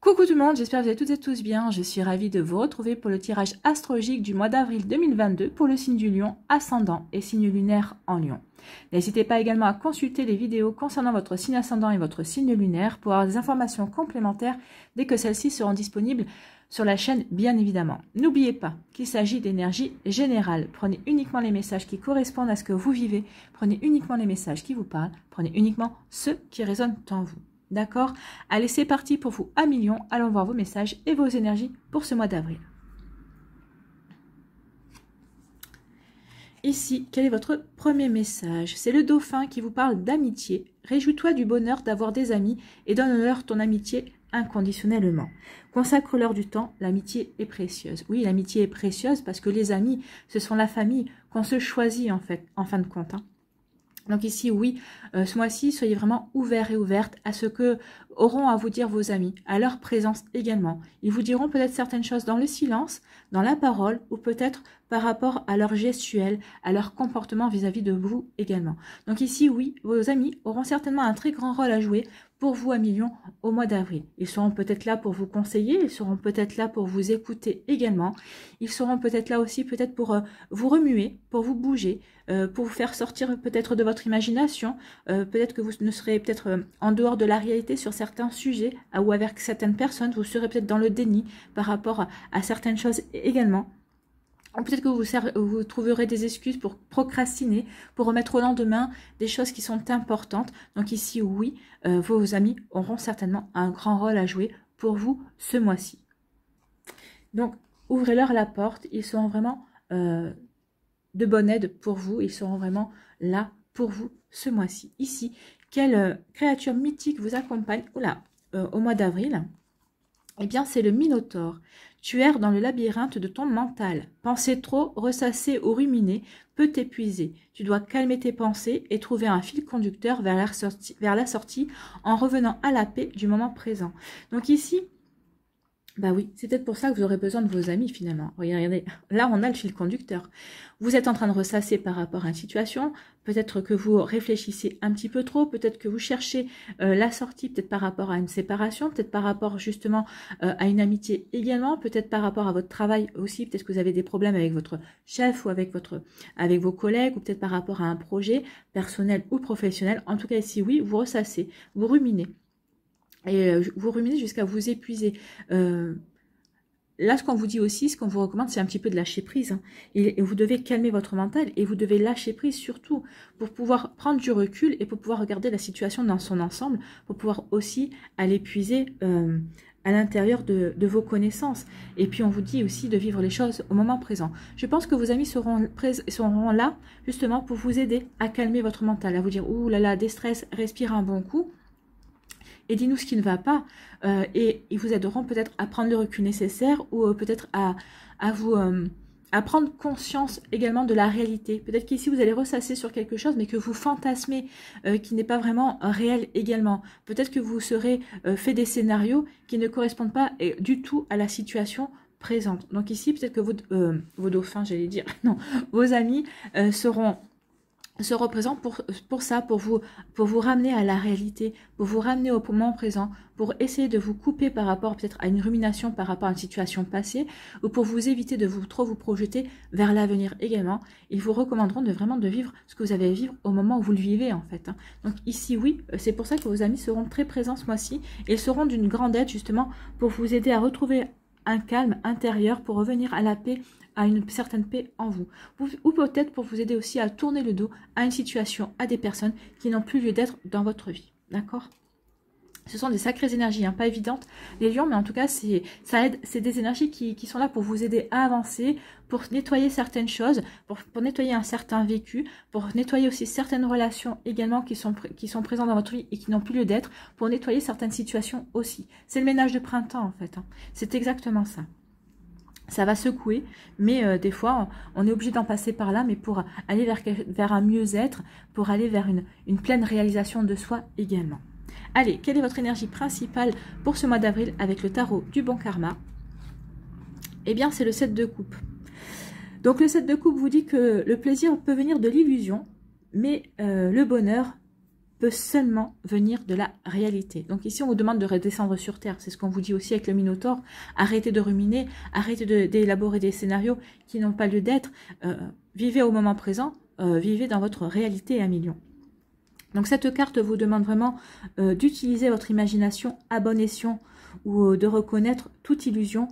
Coucou tout le monde, j'espère que vous allez toutes et tous bien. Je suis ravie de vous retrouver pour le tirage astrologique du mois d'avril 2022 pour le signe du Lion, ascendant et signe lunaire en Lion. N'hésitez pas également à consulter les vidéos concernant votre signe ascendant et votre signe lunaire pour avoir des informations complémentaires dès que celles-ci seront disponibles sur la chaîne, bien évidemment. N'oubliez pas qu'il s'agit d'énergie générale. Prenez uniquement les messages qui correspondent à ce que vous vivez. Prenez uniquement les messages qui vous parlent. Prenez uniquement ceux qui résonnent en vous. D'accord? Allez, c'est parti pour vous à millions. Allons voir vos messages et vos énergies pour ce mois d'avril. Ici, quel est votre premier message? C'est le dauphin qui vous parle d'amitié. Réjouis-toi du bonheur d'avoir des amis et donne-leur ton amitié inconditionnellement. Consacre-leur du temps, l'amitié est précieuse. Oui, l'amitié est précieuse parce que les amis, ce sont la famille qu'on se choisit en fait, en fin de compte. Donc ici, oui, ce mois-ci, soyez vraiment ouverts et ouvertes à ce que auront à vous dire vos amis, à leur présence également. Ils vous diront peut-être certaines choses dans le silence, dans la parole, ou peut-être par rapport à leur gestuelle, à leur comportement vis-à-vis de vous également. Donc ici, oui, vos amis auront certainement un très grand rôle à jouer pour vous à millions au mois d'avril. Ils seront peut-être là pour vous conseiller, ils seront peut-être là pour vous écouter également. Ils seront peut-être là aussi peut-être pour vous remuer, pour vous bouger, pour vous faire sortir peut-être de votre imagination. Peut-être que vous ne serez peut-être en dehors de la réalité sur certains sujets ou avec certaines personnes. Vous serez peut-être dans le déni par rapport à certaines choses également. Peut-être que vous trouverez des excuses pour procrastiner, pour remettre au lendemain des choses qui sont importantes. Donc ici, oui, vos amis auront certainement un grand rôle à jouer pour vous ce mois-ci. Donc, ouvrez-leur la porte. Ils seront vraiment de bonne aide pour vous. Ils seront vraiment là pour vous ce mois-ci. Ici, quelle créature mythique vous accompagne au mois d'avril? Eh bien, c'est le Minotaure. Tu erres dans le labyrinthe de ton mental. Penser trop, ressasser ou ruminer peut t'épuiser. Tu dois calmer tes pensées et trouver un fil conducteur vers la sortie en revenant à la paix du moment présent. Donc ici, bah oui, c'est peut-être pour ça que vous aurez besoin de vos amis finalement. Regardez, là on a le fil conducteur. Vous êtes en train de ressasser par rapport à une situation, peut-être que vous réfléchissez un petit peu trop, peut-être que vous cherchez la sortie, peut-être par rapport à une séparation, peut-être par rapport justement à une amitié également, peut-être par rapport à votre travail aussi, peut-être que vous avez des problèmes avec votre chef ou avec vos collègues, ou peut-être par rapport à un projet personnel ou professionnel. En tout cas ici, oui, vous ressassez, vous ruminez. Et vous ruminez jusqu'à vous épuiser. Là, ce qu'on vous dit aussi, ce qu'on vous recommande, c'est un petit peu de lâcher prise. Hein. Et vous devez calmer votre mental et vous devez lâcher prise surtout pour pouvoir prendre du recul et pour pouvoir regarder la situation dans son ensemble, pour pouvoir aussi aller puiser à l'intérieur de vos connaissances. Et puis, on vous dit aussi de vivre les choses au moment présent. Je pense que vos amis seront là justement pour vous aider à calmer votre mental, à vous dire « Ouh là là, déstress, respire un bon coup ». Et dis-nous ce qui ne va pas, et ils vous aideront peut-être à prendre le recul nécessaire ou peut-être à prendre conscience également de la réalité. Peut-être qu'ici vous allez ressasser sur quelque chose, mais que vous fantasmez, qui n'est pas vraiment réel également. Peut-être que vous serez fait des scénarios qui ne correspondent pas du tout à la situation présente. Donc ici, peut-être que vos dauphins, j'allais dire, non, vos amis se représente pour ça, pour vous ramener à la réalité, pour vous ramener au moment présent, pour essayer de vous couper par rapport peut-être à une rumination par rapport à une situation passée, ou pour vous éviter de trop vous projeter vers l'avenir également. Ils vous recommanderont de vivre ce que vous avez à vivre au moment où vous le vivez en fait. Hein. Donc ici oui, c'est pour ça que vos amis seront très présents ce mois-ci, et ils seront d'une grande aide justement pour vous aider à retrouver un calme intérieur, pour revenir à la paix, à une certaine paix en vous. Ou peut-être pour vous aider aussi à tourner le dos à une situation, à des personnes qui n'ont plus lieu d'être dans votre vie. D'accord? Ce sont des sacrées énergies, hein, pas évidentes, les lions, mais en tout cas, ça aide. C'est des énergies qui sont là pour vous aider à avancer, pour nettoyer certaines choses, pour nettoyer un certain vécu, pour nettoyer aussi certaines relations également qui sont présentes dans votre vie et qui n'ont plus lieu d'être, pour nettoyer certaines situations aussi. C'est le ménage de printemps, en fait. Hein. C'est exactement ça. Ça va secouer, mais des fois, on est obligé d'en passer par là, mais pour aller vers un mieux-être, pour aller vers une pleine réalisation de soi également. Allez, quelle est votre énergie principale pour ce mois d'avril avec le tarot du bon karma? Eh bien, c'est le 7 de coupe. Donc, le 7 de coupe vous dit que le plaisir peut venir de l'illusion, mais le bonheur peut seulement venir de la réalité. Donc ici, on vous demande de redescendre sur Terre. C'est ce qu'on vous dit aussi avec le Minotaure. Arrêtez de ruminer, arrêtez d'élaborer des scénarios qui n'ont pas lieu d'être. Vivez au moment présent, vivez dans votre réalité à millions. Donc cette carte vous demande vraiment d'utiliser votre imagination à bon escient ou de reconnaître toute illusion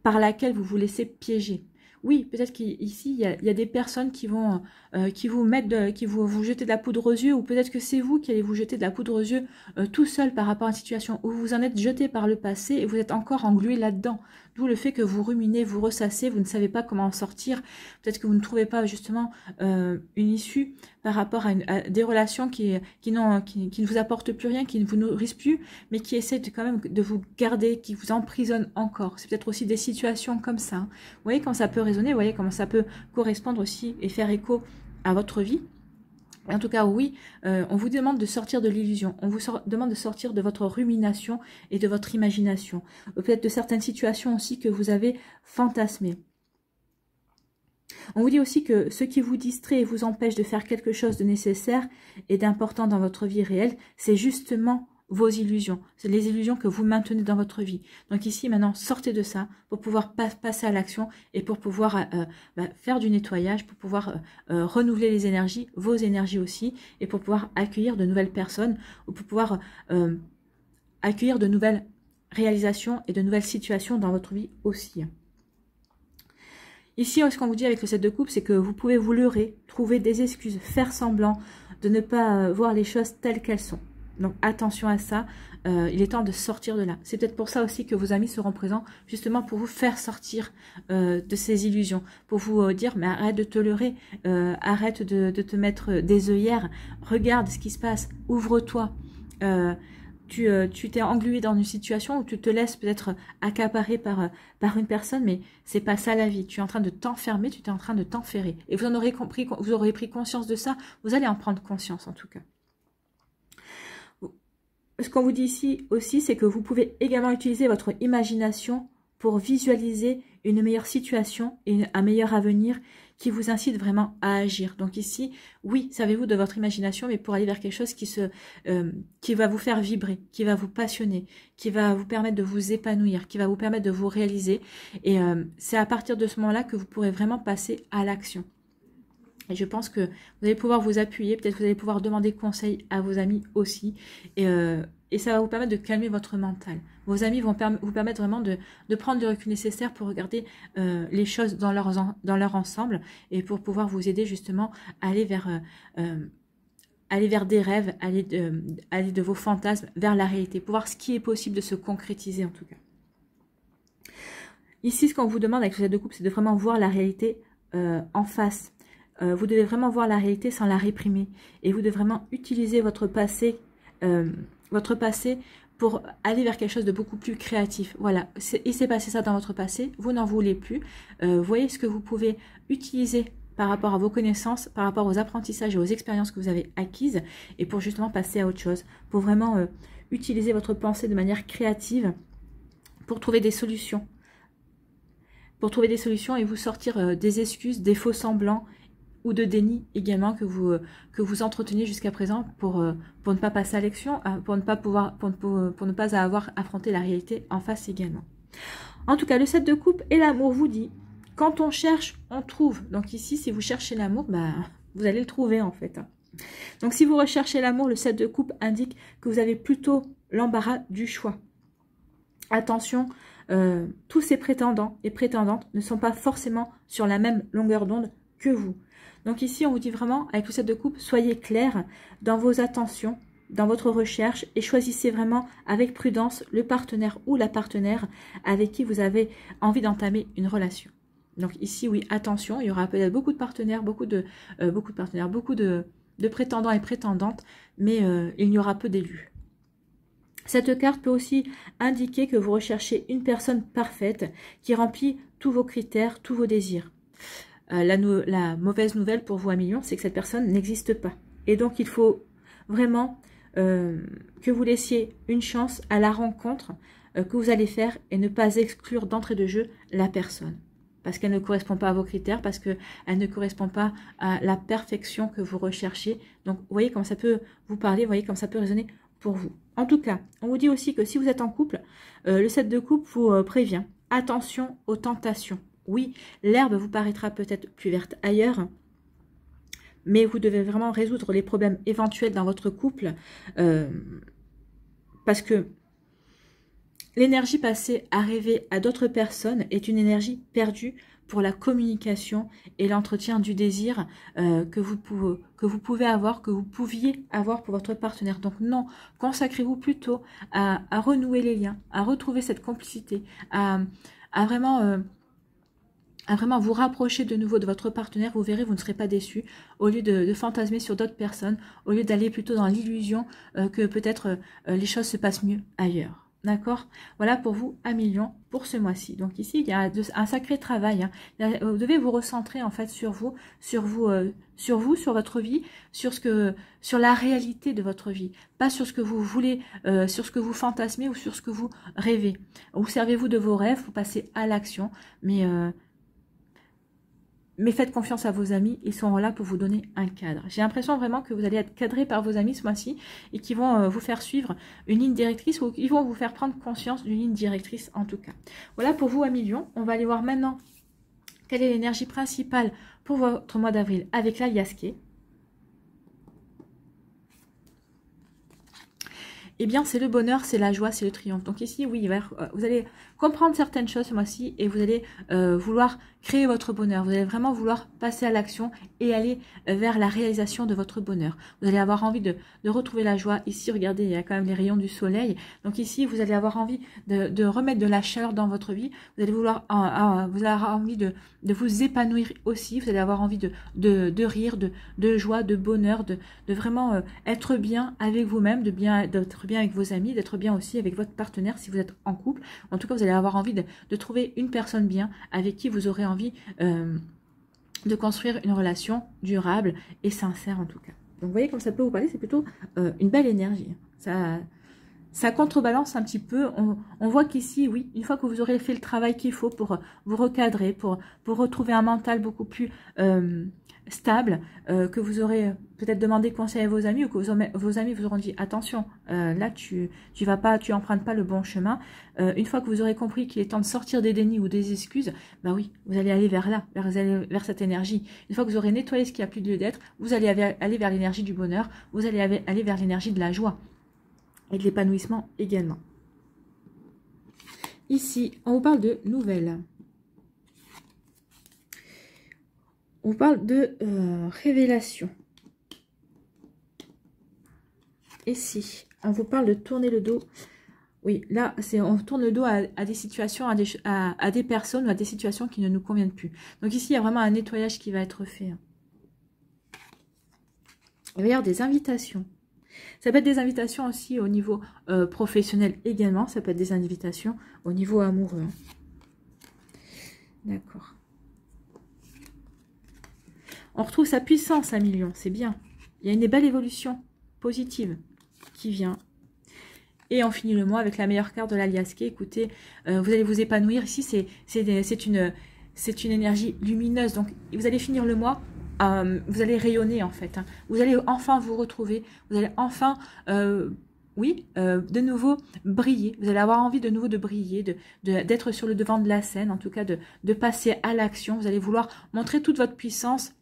par laquelle vous vous laissez piéger. Oui, peut-être qu'ici, il y a des personnes qui vont vous jeter de la poudre aux yeux, ou peut-être que c'est vous qui allez vous jeter de la poudre aux yeux tout seul par rapport à une situation où vous en êtes jeté par le passé et vous êtes encore englué là-dedans. D'où le fait que vous ruminez, vous ressassez, vous ne savez pas comment en sortir. Peut-être que vous ne trouvez pas justement une issue par rapport à des relations qui ne vous apportent plus rien, qui ne vous nourrissent plus, mais qui essaient quand même de vous garder, qui vous emprisonnent encore. C'est peut-être aussi des situations comme ça. Hein. Vous voyez comment ça peut résonner, vous voyez comment ça peut correspondre aussi et faire écho à votre vie. En tout cas, oui, on vous demande de sortir de l'illusion. On vous demande de sortir de votre rumination et de votre imagination. Peut-être de certaines situations aussi que vous avez fantasmées. On vous dit aussi que ce qui vous distrait et vous empêche de faire quelque chose de nécessaire et d'important dans votre vie réelle, c'est justement vos illusions. C'est les illusions que vous maintenez dans votre vie. Donc ici, maintenant, sortez de ça pour pouvoir passer à l'action et pour pouvoir faire du nettoyage, pour pouvoir renouveler les énergies, vos énergies aussi, et pour pouvoir accueillir de nouvelles personnes, ou pour pouvoir accueillir de nouvelles réalisations et de nouvelles situations dans votre vie aussi. Ici, ce qu'on vous dit avec le 7 de coupe, c'est que vous pouvez vous leurrer, trouver des excuses, faire semblant de ne pas voir les choses telles qu'elles sont. Donc attention à ça, il est temps de sortir de là. C'est peut-être pour ça aussi que vos amis seront présents, justement pour vous faire sortir de ces illusions, pour vous dire, mais arrête de te leurrer, arrête de te mettre des œillères, regarde ce qui se passe, ouvre-toi. Tu t'es englué dans une situation où tu te laisses peut-être accaparer par une personne, mais c'est pas ça la vie. Tu es en train de t'enfermer, tu es en train de t'enferrer. Et vous en aurez compris, vous aurez pris conscience de ça, vous allez en prendre conscience en tout cas. Ce qu'on vous dit ici aussi, c'est que vous pouvez également utiliser votre imagination pour visualiser une meilleure situation et un meilleur avenir qui vous incite vraiment à agir. Donc ici, oui, servez-vous de votre imagination, mais pour aller vers quelque chose qui va vous faire vibrer, qui va vous passionner, qui va vous permettre de vous épanouir, qui va vous permettre de vous réaliser. Et c'est à partir de ce moment-là que vous pourrez vraiment passer à l'action. Et je pense que vous allez pouvoir vous appuyer, peut-être que vous allez pouvoir demander conseil à vos amis aussi. Et ça va vous permettre de calmer votre mental. Vos amis vont vous permettre vraiment de prendre le recul nécessaire pour regarder les choses dans leur ensemble et pour pouvoir vous aider justement à aller vers des rêves, aller de vos fantasmes vers la réalité, pour voir ce qui est possible de se concrétiser en tout cas. Ici, ce qu'on vous demande avec le 7 de coupe, c'est de vraiment voir la réalité en face. Vous devez vraiment voir la réalité sans la réprimer. Et vous devez vraiment utiliser votre passé pour aller vers quelque chose de beaucoup plus créatif. Voilà, il s'est passé ça dans votre passé, vous n'en voulez plus. Voyez ce que vous pouvez utiliser par rapport à vos connaissances, par rapport aux apprentissages et aux expériences que vous avez acquises, et pour justement passer à autre chose, pour vraiment utiliser votre pensée de manière créative pour trouver des solutions. Pour trouver des solutions et vous sortir des excuses, des faux semblants, ou de déni également que vous entreteniez jusqu'à présent pour ne pas passer à l'action, pour ne pas avoir affronté la réalité en face également. En tout cas, le 7 de coupe et l'amour vous dit, quand on cherche, on trouve. Donc ici, si vous cherchez l'amour, vous allez le trouver en fait. Donc si vous recherchez l'amour, le 7 de coupe indique que vous avez plutôt l'embarras du choix. Attention, tous ces prétendants et prétendantes ne sont pas forcément sur la même longueur d'onde que vous. Donc ici, on vous dit vraiment, avec le 7 de coupe, soyez clair dans vos attentions, dans votre recherche, et choisissez vraiment avec prudence le partenaire ou la partenaire avec qui vous avez envie d'entamer une relation. Donc ici, oui, attention, il y aura peut-être beaucoup de partenaires, beaucoup de prétendants et prétendantes, mais il y aura peu d'élus. Cette carte peut aussi indiquer que vous recherchez une personne parfaite qui remplit tous vos critères, tous vos désirs. La mauvaise nouvelle pour vous à millions, c'est que cette personne n'existe pas. Et donc, il faut vraiment que vous laissiez une chance à la rencontre que vous allez faire et ne pas exclure d'entrée de jeu la personne. parce qu'elle ne correspond pas à vos critères, parce qu'elle ne correspond pas à la perfection que vous recherchez. Donc, vous voyez comme ça peut vous parler, vous voyez comme ça peut résonner pour vous. En tout cas, on vous dit aussi que si vous êtes en couple, le 7 de coupe vous prévient. Attention aux tentations. Oui, l'herbe vous paraîtra peut-être plus verte ailleurs, mais vous devez vraiment résoudre les problèmes éventuels dans votre couple, parce que l'énergie passée à rêver à d'autres personnes est une énergie perdue pour la communication et l'entretien du désir que vous pouvez avoir, que vous pouviez avoir pour votre partenaire. Donc non, consacrez-vous plutôt à renouer les liens, à retrouver cette complicité, à vraiment vous rapprocher de nouveau de votre partenaire. Vous verrez, vous ne serez pas déçus, au lieu de fantasmer sur d'autres personnes, au lieu d'aller plutôt dans l'illusion que peut-être les choses se passent mieux ailleurs. D'accord? Voilà pour vous 1 million pour ce mois-ci. Donc ici, il y a un sacré travail. Hein. Vous devez vous recentrer en fait sur votre vie, sur la réalité de votre vie, pas sur ce que vous voulez, sur ce que vous fantasmez ou sur ce que vous rêvez. Vous servez-vous de vos rêves, vous passez à l'action, mais faites confiance à vos amis, ils sont là pour vous donner un cadre. J'ai l'impression vraiment que vous allez être cadré par vos amis ce mois-ci et qui vont vous faire suivre une ligne directrice ou ils vont vous faire prendre conscience d'une ligne directrice en tout cas. Voilà pour vous 1 million. On va aller voir maintenant quelle est l'énergie principale pour votre mois d'avril avec l'Aliasqué. Eh bien, c'est le bonheur, c'est la joie, c'est le triomphe. Donc ici, oui, vous allez comprendre certaines choses ce mois-ci et vous allez vouloir créer votre bonheur. Vous allez vraiment vouloir passer à l'action et aller vers la réalisation de votre bonheur. Vous allez avoir envie de retrouver la joie. Ici, regardez, il y a quand même les rayons du soleil. Donc ici, vous allez avoir envie de remettre de la chaleur dans votre vie. Vous allez vous allez avoir envie de vous épanouir aussi. Vous allez avoir envie de rire, de joie, de bonheur, de vraiment être bien avec vous-même, d'être bien avec vos amis, d'être bien aussi avec votre partenaire si vous êtes en couple. En tout cas, vous allez avoir envie de trouver une personne bien avec qui vous aurez envie de construire une relation durable et sincère en tout cas. Donc vous voyez comme ça peut vous parler, c'est plutôt une belle énergie. Ça contrebalance un petit peu. On voit qu'ici, oui, une fois que vous aurez fait le travail qu'il faut pour vous recadrer, pour retrouver un mental beaucoup plus stable, que vous aurez peut-être demandé conseil à vos amis ou que vos amis vous auront dit attention, là tu empruntes pas le bon chemin. Une fois que vous aurez compris qu'il est temps de sortir des dénis ou des excuses, bah oui, vous allez aller vers là, vers cette énergie. Une fois que vous aurez nettoyé ce qui a plus de lieu d'être, vous allez aller vers l'énergie du bonheur, vous allez aller vers l'énergie de la joie et de l'épanouissement également. Ici, on vous parle de nouvelles. On parle de révélation. Ici, on vous parle de tourner le dos. Oui, là, on tourne le dos à des situations, à des personnes ou à des situations qui ne nous conviennent plus. Donc ici, il y a vraiment un nettoyage qui va être fait. Il va y avoir des invitations. Ça peut être des invitations aussi au niveau professionnel également. Ça peut être des invitations au niveau amoureux. D'accord. On retrouve sa puissance à 1 million, c'est bien. Il y a une belle évolution positive qui vient. Et on finit le mois avec la meilleure carte de l'Aliasqué. Écoutez, vous allez vous épanouir. Ici, c'est une énergie lumineuse. Donc, vous allez finir le mois, vous allez rayonner en fait. Hein. Vous allez enfin vous retrouver. Vous allez enfin... de nouveau briller. Vous allez avoir envie de nouveau de briller, d'être sur le devant de la scène, en tout cas de passer à l'action. Vous allez vouloir montrer toute votre puissance,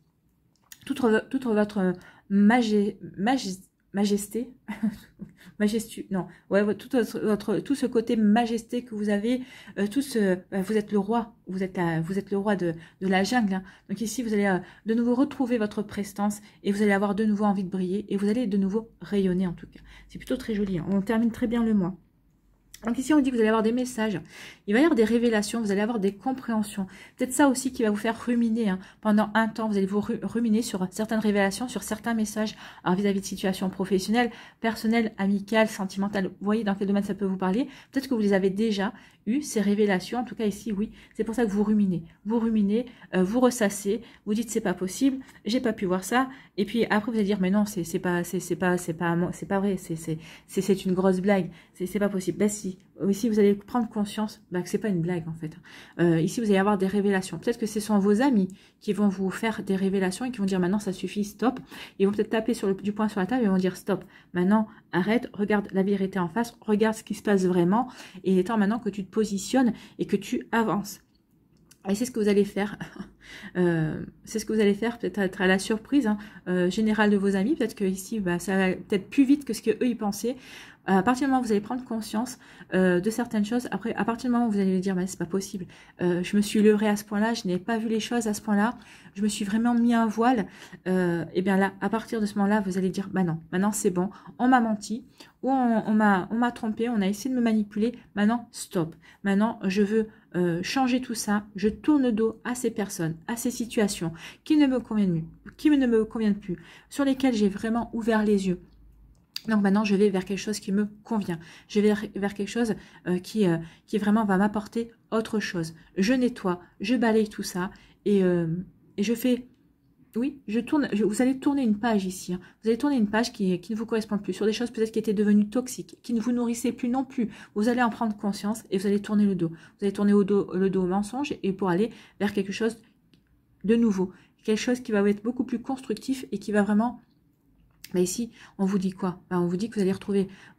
toute votre majesté, majestueux, non, ouais, tout ce côté majesté que vous avez, vous êtes le roi, vous êtes le roi de la jungle. Hein. Donc ici, vous allez de nouveau retrouver votre prestance et vous allez avoir de nouveau envie de briller et vous allez de nouveau rayonner en tout cas. C'est plutôt très joli. Hein. On termine très bien le mois. Donc ici, on dit que vous allez avoir des messages, il va y avoir des révélations, vous allez avoir des compréhensions. Peut-être ça aussi qui va vous faire ruminer. Hein. Pendant un temps, vous allez vous ruminer sur certaines révélations, sur certains messages vis-à-vis de situations professionnelles, personnelles, amicales, sentimentales. Vous voyez dans quel domaine ça peut vous parler. Peut-être que vous les avez déjà eu, ces révélations. En tout cas, ici, oui. C'est pour ça que vous ruminez. Vous ruminez, vous ressassez, vous dites c'est pas possible, j'ai pas pu voir ça. Et puis après, vous allez dire mais non, c'est pas vrai, c'est une grosse blague, c'est pas possible. Ben si, ici. Ici, vous allez prendre conscience que c'est pas une blague en fait. Ici, vous allez avoir des révélations. Peut-être que ce sont vos amis qui vont vous faire des révélations et qui vont dire maintenant ça suffit, stop. Ils vont peut-être taper du poing sur la table et vont dire stop. Maintenant, arrête, regarde la vérité en face, regarde ce qui se passe vraiment. Et il est temps maintenant que tu te positionnes et que tu avances. Et c'est ce que vous allez faire. C'est ce que vous allez faire, peut-être être à la surprise générale de vos amis. Peut-être que ici, ça va peut-être plus vite que ce qu'eux ils pensaient. À partir du moment où vous allez prendre conscience de certaines choses, après, à partir du moment où vous allez dire, c'est pas possible, je me suis leurrée à ce point-là, je n'ai pas vu les choses à ce point-là, je me suis vraiment mis un voile, et bien là, à partir de ce moment-là, vous allez dire, non, maintenant c'est bon, on m'a menti, ou on m'a trompé, on a essayé de me manipuler, maintenant stop, maintenant je veux changer tout ça, je tourne le dos à ces personnes, à ces situations qui ne me conviennent plus, sur lesquelles j'ai vraiment ouvert les yeux. Donc maintenant, je vais vers quelque chose qui me convient. Je vais vers quelque chose qui vraiment va m'apporter autre chose. Je nettoie, je balaye tout ça et je fais... Oui, vous allez tourner une page ici. Vous allez tourner une page qui ne vous correspond plus, sur des choses peut-être qui étaient devenues toxiques, qui ne vous nourrissaient plus non plus. Vous allez en prendre conscience et vous allez tourner le dos. Vous allez tourner le dos au mensonge et pour aller vers quelque chose de nouveau. Quelque chose qui va être beaucoup plus constructif et qui va vraiment... Mais ici, on vous dit quoi? On vous dit que vous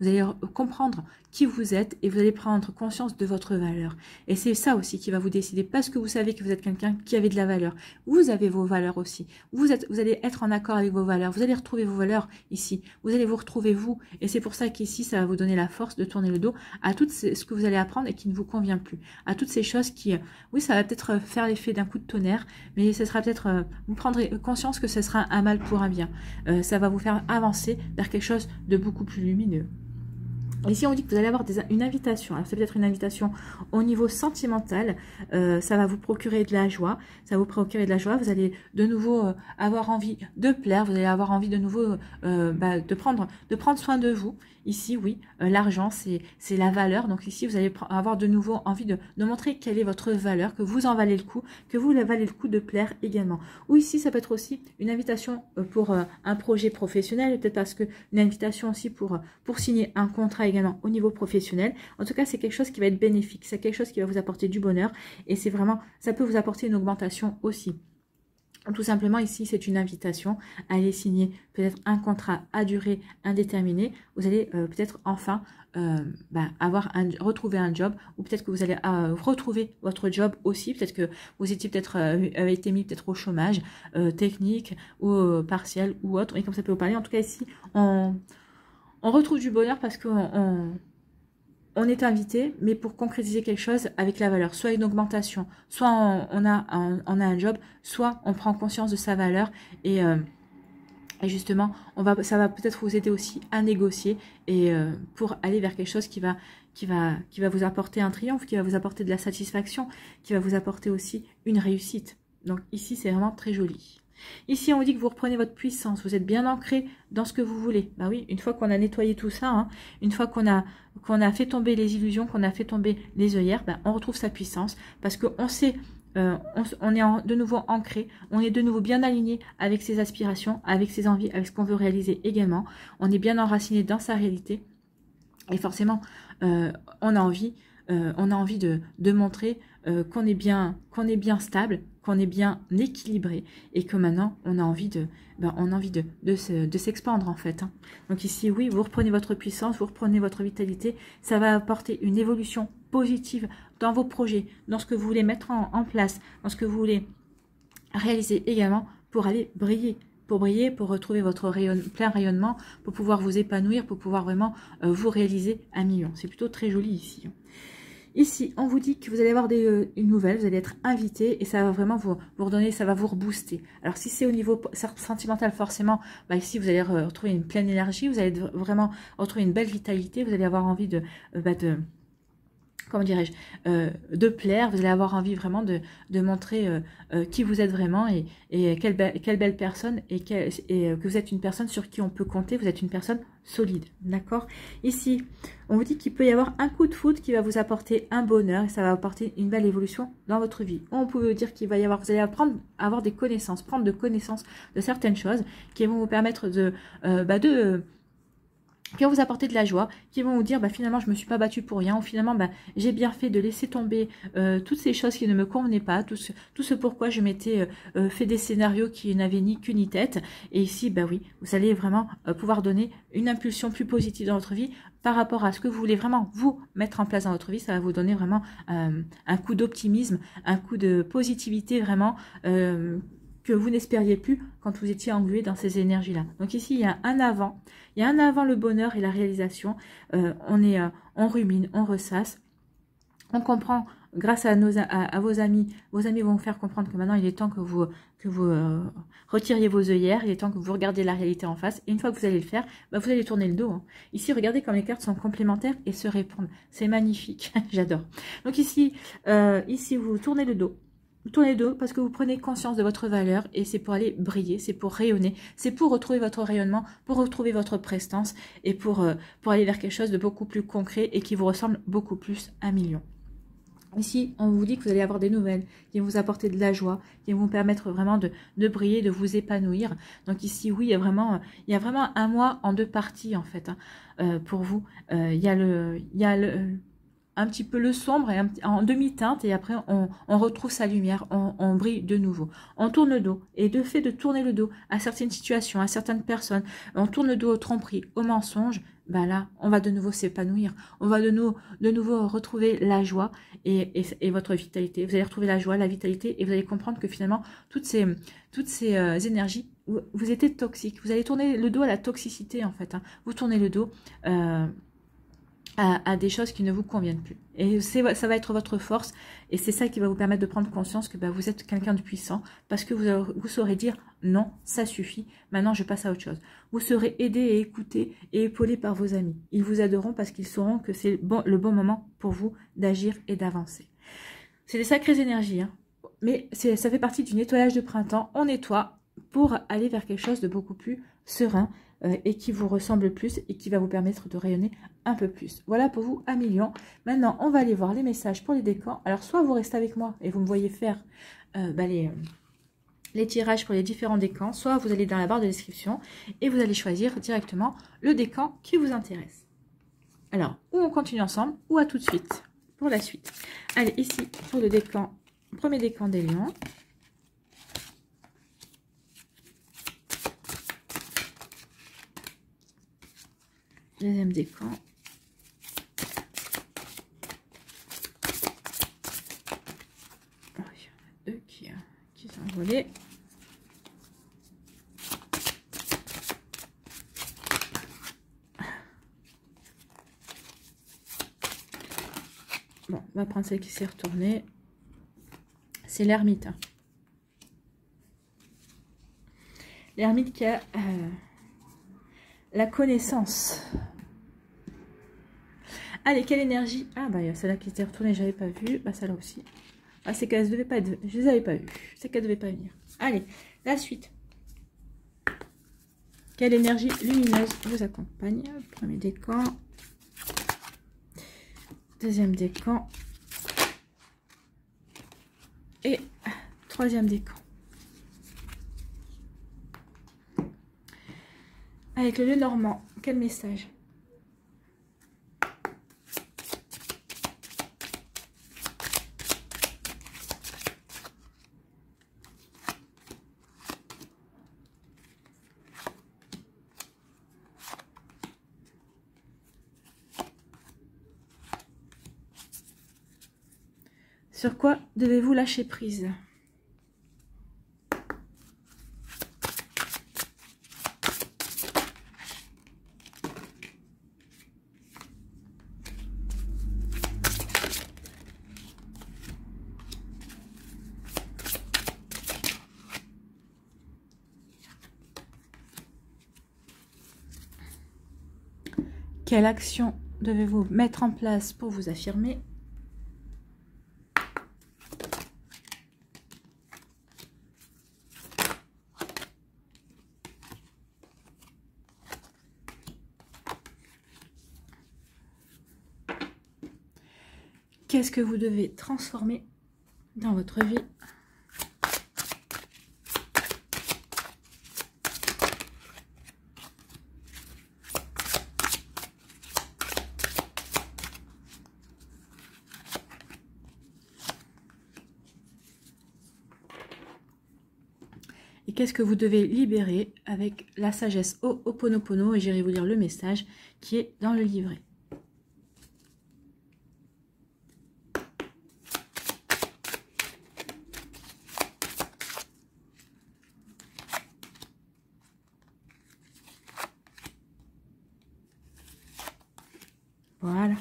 allez comprendre qui vous êtes et vous allez prendre conscience de votre valeur. Et c'est ça aussi qui va vous décider, parce que vous savez que vous êtes quelqu'un qui avait de la valeur. Vous avez vos valeurs aussi. Vous allez être en accord avec vos valeurs. Vous allez retrouver vos valeurs ici. Vous allez vous retrouver vous. Et c'est pour ça qu'ici, ça va vous donner la force de tourner le dos à tout ce que vous allez apprendre et qui ne vous convient plus. À toutes ces choses qui, oui, ça va peut-être faire l'effet d'un coup de tonnerre, mais ce sera peut-être, vous prendrez conscience que ce sera un mal pour un bien. Ça va vous faire avancer vers quelque chose de beaucoup plus lumineux. Ici, on dit que vous allez avoir une invitation. Alors, c'est peut-être une invitation au niveau sentimental. Ça va vous procurer de la joie. Ça va vous procurer de la joie. Vous allez de nouveau avoir envie de plaire. Vous allez avoir envie de nouveau de prendre soin de vous. Ici, oui, l'argent, c'est la valeur. Donc ici, vous allez avoir de nouveau envie de montrer quelle est votre valeur, que vous en valez le coup, que vous valez le coup de plaire également. Ou ici, ça peut être aussi une invitation pour un projet professionnel, peut-être parce que une invitation aussi pour signer un contrat également au niveau professionnel. En tout cas, c'est quelque chose qui va être bénéfique. C'est quelque chose qui va vous apporter du bonheur et c'est vraiment, ça peut vous apporter une augmentation aussi. Tout simplement, ici, c'est une invitation à aller signer peut-être un contrat à durée indéterminée. Vous allez peut-être enfin retrouver un job, ou peut-être que vous allez retrouver votre job aussi. Peut-être que vous étiez peut-être avez été mis peut-être au chômage technique ou partiel ou autre. Et comme ça peut vous parler, en tout cas ici, on retrouve du bonheur parce qu'on est invité, mais pour concrétiser quelque chose avec la valeur, soit une augmentation, soit on a un job, soit on prend conscience de sa valeur et justement, ça va peut-être vous aider aussi à négocier et pour aller vers quelque chose qui va vous apporter un triomphe, qui va vous apporter de la satisfaction, qui va vous apporter aussi une réussite. Donc ici, c'est vraiment très joli. Ici, on vous dit que vous reprenez votre puissance, vous êtes bien ancré dans ce que vous voulez. Bah oui, une fois qu'on a nettoyé tout ça, une fois qu'on a fait tomber les illusions, qu'on a fait tomber les œillères, on retrouve sa puissance parce qu'on sait, on est de nouveau ancré, on est de nouveau bien aligné avec ses aspirations, avec ses envies, avec ce qu'on veut réaliser également. On est bien enraciné dans sa réalité et forcément, on a envie de montrer qu'on est bien stable, qu'on est bien équilibré et que maintenant on a envie de s'expandre en fait. Donc ici, oui, vous reprenez votre puissance, vous reprenez votre vitalité, ça va apporter une évolution positive dans vos projets, dans ce que vous voulez mettre en place, dans ce que vous voulez réaliser également pour aller briller. Pour retrouver votre plein rayonnement, pour pouvoir vous épanouir, pour pouvoir vraiment vous réaliser un million. C'est plutôt très joli ici. Ici, on vous dit que vous allez avoir une nouvelle, vous allez être invité et ça va vraiment vous redonner, ça va vous rebooster. Alors si c'est au niveau sentimental, forcément, ici vous allez retrouver une pleine énergie, vous allez vraiment retrouver une belle vitalité, vous allez avoir envie comment dirais-je, de plaire, vous allez avoir envie vraiment de montrer qui vous êtes vraiment et quelle belle personne et que vous êtes une personne sur qui on peut compter, vous êtes une personne solide, d'accord? Ici, on vous dit qu'il peut y avoir un coup de foudre qui va vous apporter un bonheur et ça va apporter une belle évolution dans votre vie. On peut vous dire qu'il va y avoir, vous allez avoir des connaissances, prendre de connaissances de certaines choses qui vont vous permettre qui vont vous apporter de la joie, qui vont vous dire bah, finalement je ne me suis pas battue pour rien, ou finalement bah, j'ai bien fait de laisser tomber toutes ces choses qui ne me convenaient pas, tout ce pourquoi je m'étais fait des scénarios qui n'avaient ni queue ni tête. Et ici, bah oui, vous allez vraiment pouvoir donner une impulsion plus positive dans votre vie par rapport à ce que vous voulez vraiment vous mettre en place dans votre vie. Ça va vous donner vraiment un coup d'optimisme, un coup de positivité vraiment que vous n'espériez plus quand vous étiez englué dans ces énergies-là. Donc ici, il y a un avant. Il y a un avant le bonheur et la réalisation. On rumine, on ressasse. On comprend grâce à vos amis. Vos amis vont vous faire comprendre que maintenant, il est temps que vous retiriez vos œillères. Il est temps que vous regardiez la réalité en face. Et une fois que vous allez le faire, bah, vous allez tourner le dos. Hein. Ici, regardez comme les cartes sont complémentaires et se répondent. C'est magnifique. J'adore. Donc ici, vous tournez le dos. Vous tournez le dos parce que vous prenez conscience de votre valeur et c'est pour aller briller, c'est pour rayonner, c'est pour retrouver votre rayonnement, pour retrouver votre prestance et pour aller vers quelque chose de beaucoup plus concret et qui vous ressemble beaucoup plus à 1 000 000. Ici, on vous dit que vous allez avoir des nouvelles qui vont vous apporter de la joie, qui vont vous permettre vraiment de briller, de vous épanouir. Donc ici, oui, il y a vraiment un mois en 2 parties en fait hein, pour vous. Il y a un petit peu le sombre et en demi-teinte et après on retrouve sa lumière, on brille de nouveau. On tourne le dos et de fait de tourner le dos à certaines situations, à certaines personnes, on tourne le dos aux tromperies, aux mensonges, ben là on va de nouveau s'épanouir, on va de nouveau retrouver la joie et votre vitalité. Vous allez retrouver la joie, la vitalité et vous allez comprendre que finalement toutes ces énergies, vous étiez toxique, vous allez tourner le dos à la toxicité en fait, hein. Vous tournez le dos à des choses qui ne vous conviennent plus. Et ça va être votre force, et c'est ça qui va vous permettre de prendre conscience que bah, vous êtes quelqu'un de puissant, parce que vous saurez dire non, ça suffit, maintenant je passe à autre chose. Vous serez aidé et écouté et épaulé par vos amis. Ils vous aideront parce qu'ils sauront que c'est le bon moment pour vous d'agir et d'avancer. C'est des sacrées énergies, hein. Mais ça fait partie du nettoyage de printemps. On nettoie pour aller vers quelque chose de beaucoup plus serein, et qui vous ressemble plus et qui va vous permettre de rayonner un peu plus. Voilà pour vous 1 000 000. Maintenant, on va aller voir les messages pour les décans. Alors, soit vous restez avec moi et vous me voyez faire les tirages pour les différents décans, soit vous allez dans la barre de description et vous allez choisir directement le décan qui vous intéresse. Alors, ou on continue ensemble, ou à tout de suite pour la suite. Allez, ici, pour le décan, premier décan des lions. Deuxième décan. Oh, il y en a 2 qui sont volés. Bon, on va prendre celle qui s'est retournée. C'est l'ermite. L'ermite qui a la connaissance. Allez, quelle énergie? Ah, bah, il y a celle-là qui s'est retournée, j'avais pas vu. Bah, celle-là aussi. Ah, c'est qu'elle ne devait pas être... Je les avais pas vues. C'est qu'elle devait pas venir. Allez, la suite. Quelle énergie lumineuse vous accompagne? Premier décan. Deuxième décan. Et troisième décan. Avec le Lenormand, quel message? Sur quoi devez-vous lâcher prise? Quelle action devez-vous mettre en place pour vous affirmer? Qu'est-ce que vous devez transformer dans votre vie? qu'est-ce que vous devez libérer avec la sagesse Ho'oponopono, et j'irai vous lire le message qui est dans le livret. Voilà.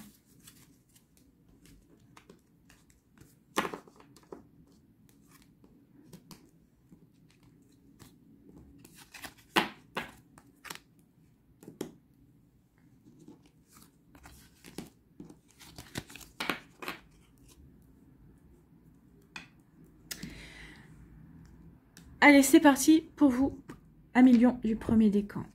Allez, c'est parti pour vous, 1 million du premier décan.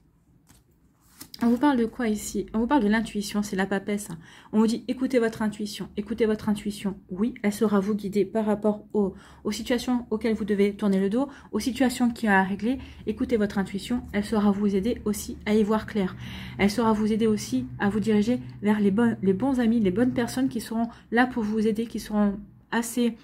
On vous parle de quoi ici? On vous parle de l'intuition, c'est la papesse. On vous dit, écoutez votre intuition. Écoutez votre intuition. Oui, elle saura vous guider par rapport aux situations auxquelles vous devez tourner le dos, aux situations qu'il y a à régler. Écoutez votre intuition, elle saura vous aider aussi à y voir clair. Elle saura vous aider aussi à vous diriger vers les bons amis, les bonnes personnes qui seront là pour vous aider, qui seront assez...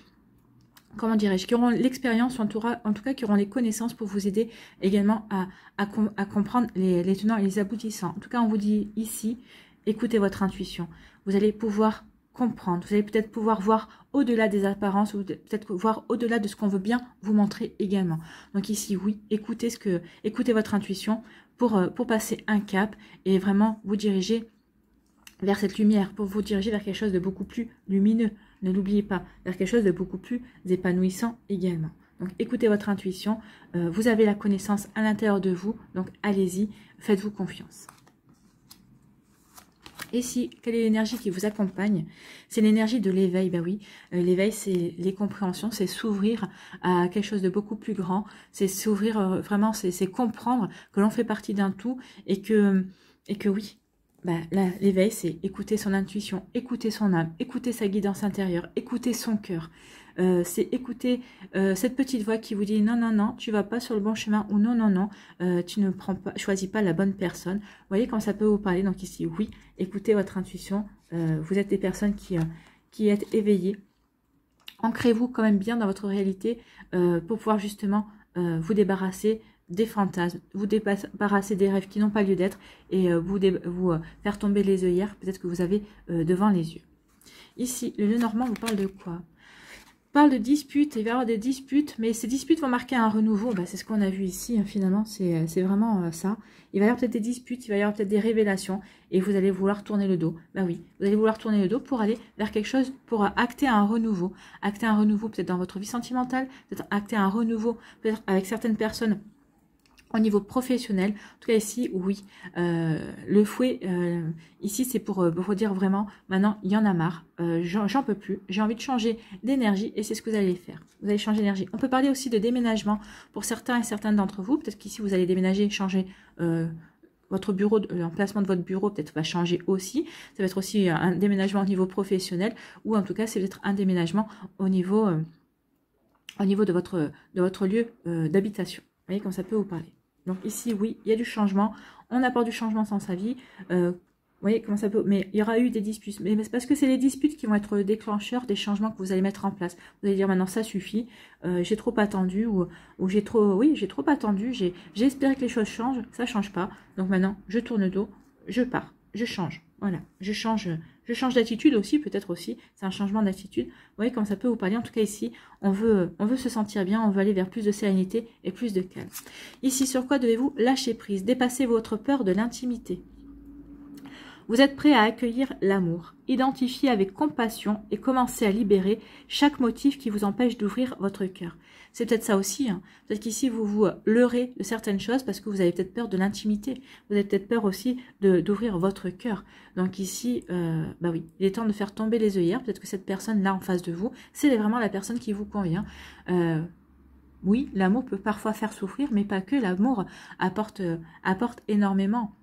comment dirais-je, qui auront l'expérience, en tout cas qui auront les connaissances pour vous aider également à comprendre les tenants et les aboutissants. En tout cas, on vous dit ici, écoutez votre intuition. Vous allez pouvoir comprendre, vous allez peut-être pouvoir voir au-delà des apparences, ou peut-être voir au-delà de ce qu'on veut bien vous montrer également. Donc ici, oui, écoutez votre intuition pour passer un cap et vraiment vous diriger vers cette lumière, pour vous diriger vers quelque chose de beaucoup plus lumineux. Ne l'oubliez pas, vers quelque chose de beaucoup plus épanouissant également. Donc écoutez votre intuition, vous avez la connaissance à l'intérieur de vous, donc allez-y, faites-vous confiance. Et si, quelle est l'énergie qui vous accompagne? C'est l'énergie de l'éveil, ben oui. L'éveil, c'est les compréhensions, c'est s'ouvrir à quelque chose de beaucoup plus grand, c'est s'ouvrir vraiment, c'est comprendre que l'on fait partie d'un tout et que oui. Ben, l'éveil, c'est écouter son intuition, écouter son âme, écouter sa guidance intérieure, écouter son cœur. C'est écouter cette petite voix qui vous dit non, non, non, tu vas pas sur le bon chemin, ou non, non, non, tu ne choisis pas la bonne personne. Vous voyez quand ça peut vous parler. Donc ici, oui, écoutez votre intuition. Vous êtes des personnes qui êtes éveillées. Ancrez-vous quand même bien dans votre réalité pour pouvoir justement vous débarrasser des fantasmes, vous débarrasser des rêves qui n'ont pas lieu d'être et vous faire tomber les œillères peut-être que vous avez devant les yeux. Ici, le Lenormand vous parle de quoi? Parle de disputes, il va y avoir des disputes, mais ces disputes vont marquer un renouveau. C'est ce qu'on a vu ici, hein, finalement, c'est vraiment ça. Il va y avoir peut-être des disputes, il va y avoir peut-être des révélations, et vous allez vouloir tourner le dos. Oui, vous allez vouloir tourner le dos pour aller vers quelque chose, pour acter un renouveau. Acter un renouveau peut-être dans votre vie sentimentale, peut-être acter un renouveau peut-être avec certaines personnes au niveau professionnel. En tout cas ici, oui, le fouet, ici c'est pour vous dire vraiment, maintenant il y en a marre, j'en peux plus, j'ai envie de changer d'énergie et c'est ce que vous allez faire. Vous allez changer d'énergie. On peut parler aussi de déménagement pour certains et certaines d'entre vous. Peut-être qu'ici vous allez déménager, changer votre bureau, l'emplacement de votre bureau peut-être va changer aussi. Ça va être aussi un déménagement au niveau professionnel ou en tout cas c'est peut-être un déménagement au niveau de votre lieu d'habitation. Vous voyez comme ça peut vous parler. Donc ici, oui, il y a du changement. On apporte du changement dans sa vie. Vous voyez comment ça peut... Mais il y aura eu des disputes. Mais c'est parce que c'est les disputes qui vont être le déclencheur des changements que vous allez mettre en place. Vous allez dire maintenant, ça suffit. J'ai trop attendu. Ou j'ai trop... Oui, j'ai trop attendu. J'ai espéré que les choses changent. Ça ne change pas. Donc maintenant, je tourne le dos. Je pars. Je change. Voilà. Je change d'attitude aussi. Peut-être aussi. C'est un changement d'attitude. Vous voyez comme ça peut vous parler. En tout cas ici, on veut se sentir bien. On veut aller vers plus de sérénité et plus de calme. Ici, sur quoi devez-vous lâcher prise? Dépasser votre peur de l'intimité. Vous êtes prêt à accueillir l'amour. Identifiez avec compassion et commencez à libérer chaque motif qui vous empêche d'ouvrir votre cœur. C'est peut-être ça aussi. Hein. Peut-être qu'ici, vous vous leurrez de certaines choses parce que vous avez peut-être peur de l'intimité. Vous avez peut-être peur aussi d'ouvrir votre cœur. Donc ici, oui, il est temps de faire tomber les œillères. Peut-être que cette personne-là en face de vous, c'est vraiment la personne qui vous convient. Oui, l'amour peut parfois faire souffrir, mais pas que. L'amour apporte énormément.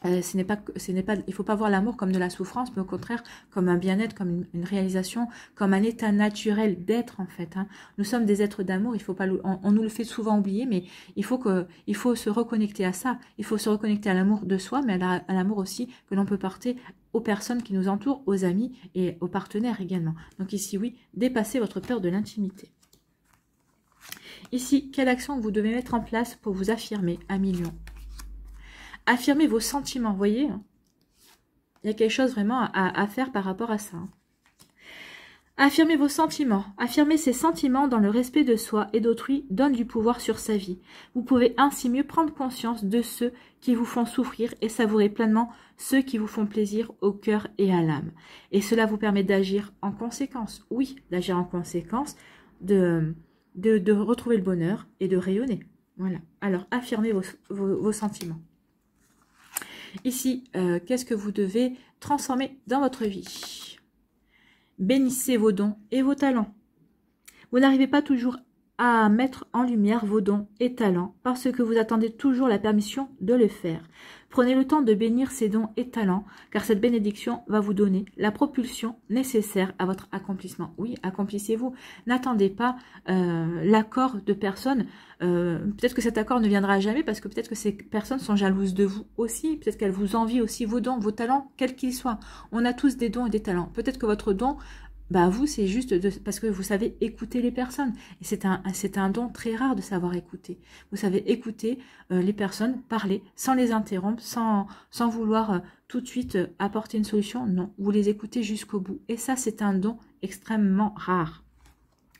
Il ne faut pas voir l'amour comme de la souffrance, mais au contraire comme un bien-être, comme une réalisation, comme un état naturel d'être en fait. Hein. Nous sommes des êtres d'amour, on nous le fait souvent oublier, mais il faut se reconnecter à ça. Il faut se reconnecter à l'amour de soi, mais à l'amour aussi que l'on peut porter aux personnes qui nous entourent, aux amis et aux partenaires également. Donc ici, oui, dépassez votre peur de l'intimité. Ici, quelle action vous devez mettre en place pour vous affirmer à million? Affirmez vos sentiments, vous voyez? Il y a quelque chose vraiment à faire par rapport à ça. Affirmez vos sentiments. Affirmer ses sentiments dans le respect de soi et d'autrui donne du pouvoir sur sa vie. Vous pouvez ainsi mieux prendre conscience de ceux qui vous font souffrir et savourer pleinement ceux qui vous font plaisir au cœur et à l'âme. Et cela vous permet d'agir en conséquence. Oui, d'agir en conséquence, de retrouver le bonheur et de rayonner. Voilà. Alors, affirmez vos sentiments. Ici, qu'est-ce que vous devez transformer dans votre vie? Bénissez vos dons et vos talents. Vous n'arrivez pas toujours à mettre en lumière vos dons et talents parce que vous attendez toujours la permission de le faire. Prenez le temps de bénir ces dons et talents car cette bénédiction va vous donner la propulsion nécessaire à votre accomplissement. Oui, accomplissez-vous. N'attendez pas l'accord de personnes. Peut-être que cet accord ne viendra jamais parce que peut-être que ces personnes sont jalouses de vous aussi. Peut-être qu'elles vous envient aussi vos dons, vos talents, quels qu'ils soient. On a tous des dons et des talents. Peut-être que votre don... Bah vous, c'est juste parce que vous savez écouter les personnes. Et c'est un don très rare de savoir écouter. Vous savez écouter les personnes, parler, sans les interrompre, sans vouloir tout de suite apporter une solution. Non, vous les écoutez jusqu'au bout. Et ça, c'est un don extrêmement rare.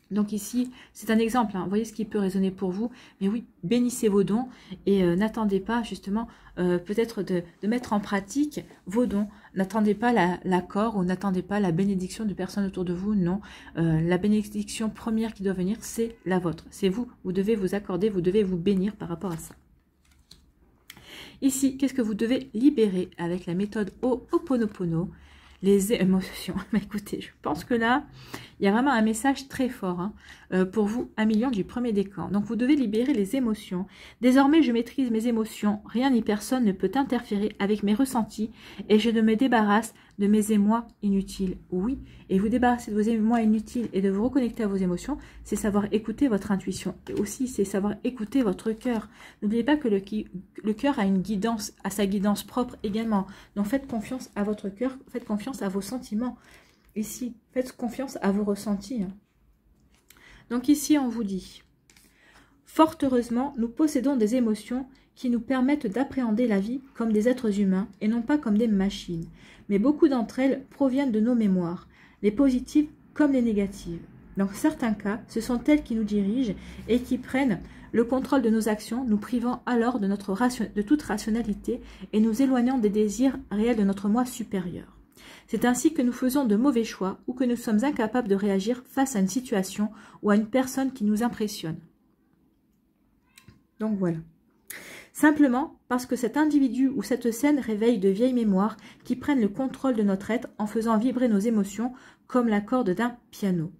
Donc ici, c'est un exemple, hein. Vous voyez ce qui peut résonner pour vous. Mais oui, bénissez vos dons et n'attendez pas justement peut-être de mettre en pratique vos dons. N'attendez pas l'accord ou n'attendez pas la bénédiction de personnes autour de vous. Non, la bénédiction première qui doit venir, c'est la vôtre. C'est vous. Vous devez vous accorder, vous devez vous bénir par rapport à ça. Ici, qu'est-ce que vous devez libérer avec la méthode Ho'oponopono? Les émotions. Mais écoutez, je pense que là, il y a vraiment un message très fort hein, pour vous, à million du premier décan. Donc, vous devez libérer les émotions. Désormais, je maîtrise mes émotions. Rien ni personne ne peut interférer avec mes ressentis et je me débarrasse de mes émois inutiles. Oui, et vous débarrasser de vos émois inutiles et de vous reconnecter à vos émotions, c'est savoir écouter votre intuition. Et aussi, c'est savoir écouter votre cœur. N'oubliez pas que le cœur a une guidance, a sa guidance propre également. Donc, faites confiance à votre cœur, faites confiance à vos sentiments. Ici, faites confiance à vos ressentis. Donc ici, on vous dit, fort heureusement, nous possédons des émotions qui nous permettent d'appréhender la vie comme des êtres humains et non pas comme des machines. Mais beaucoup d'entre elles proviennent de nos mémoires, les positives comme les négatives. Dans certains cas, ce sont elles qui nous dirigent et qui prennent le contrôle de nos actions, nous privant alors de toute rationalité et nous éloignant des désirs réels de notre moi supérieur. C'est ainsi que nous faisons de mauvais choix ou que nous sommes incapables de réagir face à une situation ou à une personne qui nous impressionne. Donc voilà. Simplement parce que cet individu ou cette scène réveille de vieilles mémoires qui prennent le contrôle de notre être en faisant vibrer nos émotions comme la corde d'un piano.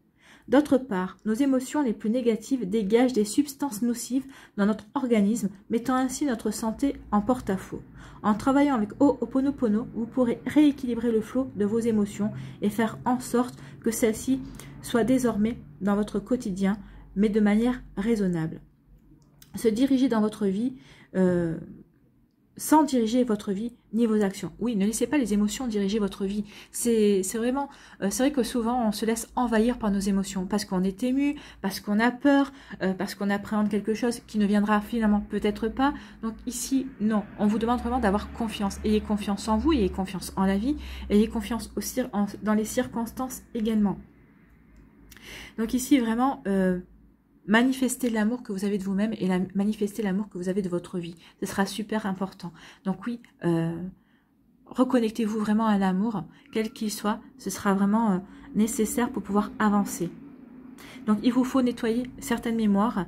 D'autre part, nos émotions les plus négatives dégagent des substances nocives dans notre organisme, mettant ainsi notre santé en porte-à-faux. En travaillant avec Ho'oponopono, vous pourrez rééquilibrer le flot de vos émotions et faire en sorte que celles-ci soient désormais dans votre quotidien, mais de manière raisonnable. Se diriger dans votre vie sans diriger votre vie ni vos actions. Oui, ne laissez pas les émotions diriger votre vie. C'est vraiment, c'est vrai que souvent on se laisse envahir par nos émotions parce qu'on est ému, parce qu'on a peur, parce qu'on appréhende quelque chose qui ne viendra finalement peut-être pas. Donc ici, non, on vous demande vraiment d'avoir confiance. Ayez confiance en vous, ayez confiance en la vie, ayez confiance aussi dans les circonstances également. Donc ici, vraiment... manifestez l'amour que vous avez de vous-même et manifestez l'amour que vous avez de votre vie. Ce sera super important. Donc oui, reconnectez-vous vraiment à l'amour, quel qu'il soit. Ce sera vraiment nécessaire pour pouvoir avancer. Donc il vous faut nettoyer certaines mémoires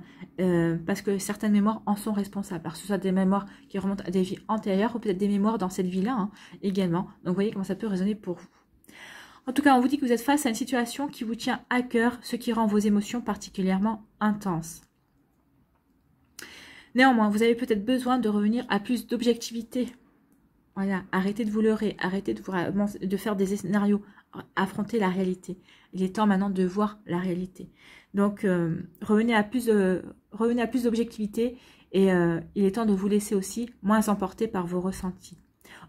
parce que certaines mémoires en sont responsables. Alors que ce soit des mémoires qui remontent à des vies antérieures ou peut-être des mémoires dans cette vie-là hein, également. Donc vous voyez comment ça peut résonner pour vous. En tout cas, on vous dit que vous êtes face à une situation qui vous tient à cœur, ce qui rend vos émotions particulièrement intenses. Néanmoins, vous avez peut-être besoin de revenir à plus d'objectivité. Voilà, arrêtez de vous leurrer, arrêtez de faire des scénarios, affrontez la réalité. Il est temps maintenant de voir la réalité. Donc, revenez à plus d'objectivité et il est temps de vous laisser aussi moins emporter par vos ressentis.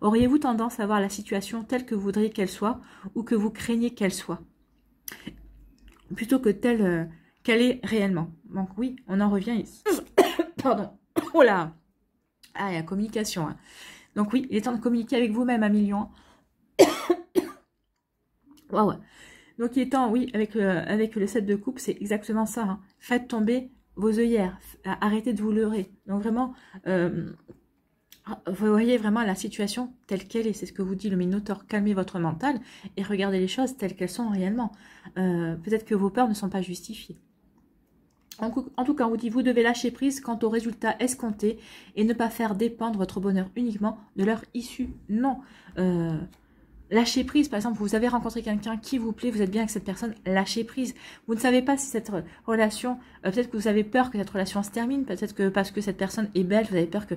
Auriez-vous tendance à voir la situation telle que vous voudriez qu'elle soit ou que vous craignez qu'elle soit, plutôt que telle qu'elle est réellement. Donc oui, on en revient ici. Pardon. Oh là. Ah, il y a communication. Hein. Donc oui, il est temps de communiquer avec vous-même, 1 million. Waouh. Donc il est temps, oui, avec le 7 de coupe, c'est exactement ça. Hein. Faites tomber vos œillères. Arrêtez de vous leurrer. Donc vraiment, vous voyez vraiment la situation telle qu'elle est. C'est ce que vous dit le Minotaure. Calmez votre mental et regardez les choses telles qu'elles sont réellement. Peut-être que vos peurs ne sont pas justifiées. En tout cas, on vous dit, vous devez lâcher prise quant aux résultats escomptés et ne pas faire dépendre votre bonheur uniquement de leur issue. Non. Lâchez prise, par exemple, vous avez rencontré quelqu'un qui vous plaît, vous êtes bien avec cette personne, lâchez prise. Vous ne savez pas si cette relation, peut-être que vous avez peur que cette relation se termine, peut-être que parce que cette personne est belle, vous avez peur que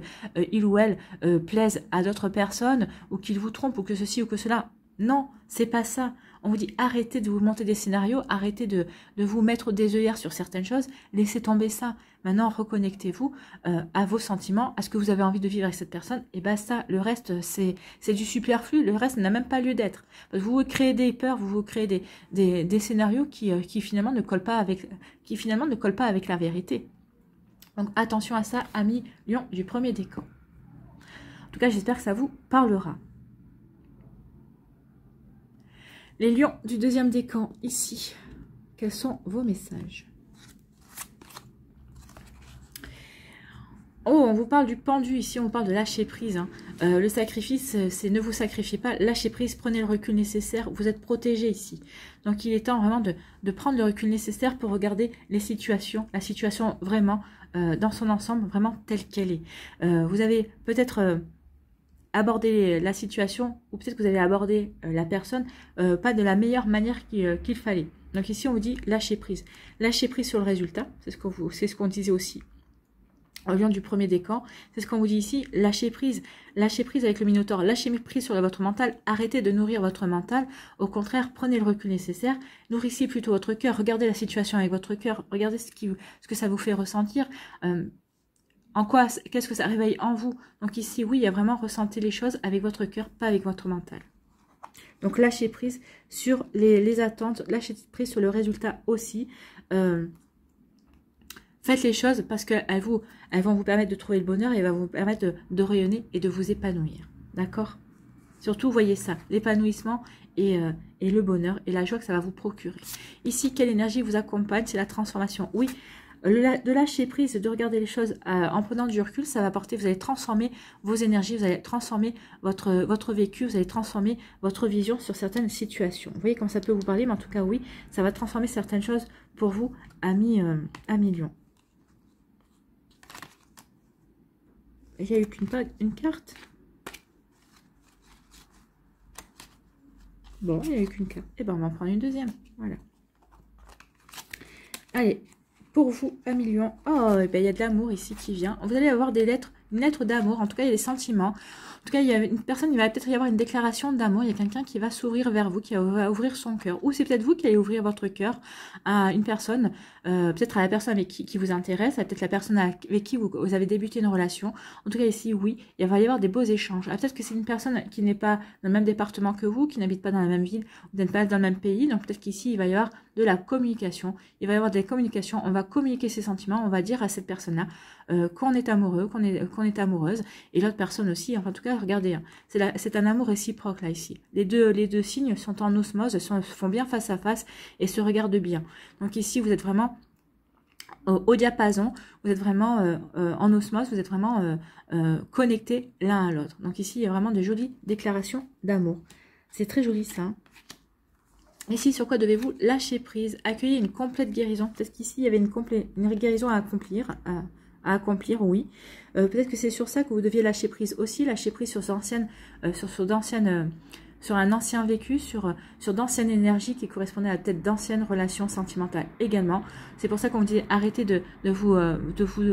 il ou elle plaise à d'autres personnes, ou qu'il vous trompe, ou que ceci ou que cela. Non, c'est pas ça. On vous dit arrêtez de vous monter des scénarios, arrêtez de vous mettre des œillères sur certaines choses, laissez tomber ça. Maintenant, reconnectez-vous à vos sentiments, à ce que vous avez envie de vivre avec cette personne, et basta. Le reste, c'est du superflu, le reste n'a même pas lieu d'être. Vous vous créez des peurs, vous vous créez des scénarios qui finalement ne collent pas avec, la vérité. Donc attention à ça, amis lions du premier décan. En tout cas, j'espère que ça vous parlera. Les lions du deuxième décan, ici, quels sont vos messages? Oh, on vous parle du pendu, ici, on vous parle de lâcher prise. Hein. Le sacrifice, c'est ne vous sacrifiez pas, lâchez prise, prenez le recul nécessaire, vous êtes protégé ici. Donc, il est temps vraiment de prendre le recul nécessaire pour regarder les situations, la situation vraiment, dans son ensemble, vraiment telle qu'elle est. Vous avez peut-être... aborder la situation, ou peut-être que vous avez abordé la personne pas de la meilleure manière qu'il fallait. Donc ici, on vous dit lâcher prise. Lâcher prise sur le résultat, c'est ce qu'on disait aussi. Au lieu du premier décan, c'est ce qu'on vous dit ici, lâcher prise. Lâcher prise avec le Minotaure, lâcher prise sur votre mental, arrêtez de nourrir votre mental. Au contraire, prenez le recul nécessaire, nourrissez plutôt votre cœur, regardez la situation avec votre cœur, regardez ce que ça vous fait ressentir. Qu'est-ce que ça réveille en vous? Donc ici, oui, il y a vraiment ressenti les choses avec votre cœur, pas avec votre mental. Donc lâchez prise sur les attentes, lâchez prise sur le résultat aussi. Faites les choses parce qu'elles vont vous permettre de trouver le bonheur et elles vont vous permettre de rayonner et de vous épanouir. D'accord? Surtout, voyez ça, l'épanouissement et le bonheur et la joie que ça va vous procurer. Ici, quelle énergie vous accompagne? C'est la transformation. Oui. De lâcher prise, de regarder les choses en prenant du recul, ça va apporter, vous allez transformer vos énergies, vous allez transformer votre vécu, vous allez transformer votre vision sur certaines situations. Vous voyez comme ça peut vous parler, mais en tout cas, oui, ça va transformer certaines choses pour vous, amis lions. Il n'y a eu qu'une carte. Bon, il n'y a eu qu'une carte. Eh bien, on va en prendre une deuxième. Voilà. Allez. Pour vous, 1 million. Oh, et ben, il y a de l'amour ici qui vient. Vous allez avoir une lettre d'amour. En tout cas, il y a des sentiments. En tout cas, il y a une personne, il va peut-être y avoir une déclaration d'amour. Il y a quelqu'un qui va s'ouvrir vers vous, qui va ouvrir son cœur. Ou c'est peut-être vous qui allez ouvrir votre cœur à une personne, peut-être à la personne avec qui vous intéresse, à peut-être la personne avec qui vous avez débuté une relation. En tout cas, ici, oui, il va y avoir des beaux échanges. Peut-être que c'est une personne qui n'est pas dans le même département que vous, qui n'habite pas dans la même ville, ou n'êtes pas dans le même pays. Donc, peut-être qu'ici, il va y avoir de la communication. Il va y avoir des communications. On va communiquer ses sentiments. On va dire à cette personne-là qu'on est amoureux, qu'on est amoureuse. Et l'autre personne aussi. Enfin, en tout cas, regardez, hein, c'est un amour réciproque là ici. Les deux signes sont en osmose, se font bien face à face et se regardent bien. Donc ici, vous êtes vraiment au diapason, vous êtes vraiment en osmose, vous êtes vraiment connectés l'un à l'autre. Donc ici, il y a vraiment de jolies déclarations d'amour. C'est très joli ça. Hein. Ici, sur quoi devez-vous lâcher prise, accueillir une complète guérison? Peut-être qu'ici, il y avait une guérison à accomplir, oui. Peut-être que c'est sur ça que vous deviez lâcher prise aussi, lâcher prise sur un ancien vécu, sur d'anciennes énergies qui correspondaient à peut-être d'anciennes relations sentimentales également. C'est pour ça qu'on vous dit arrêtez de vous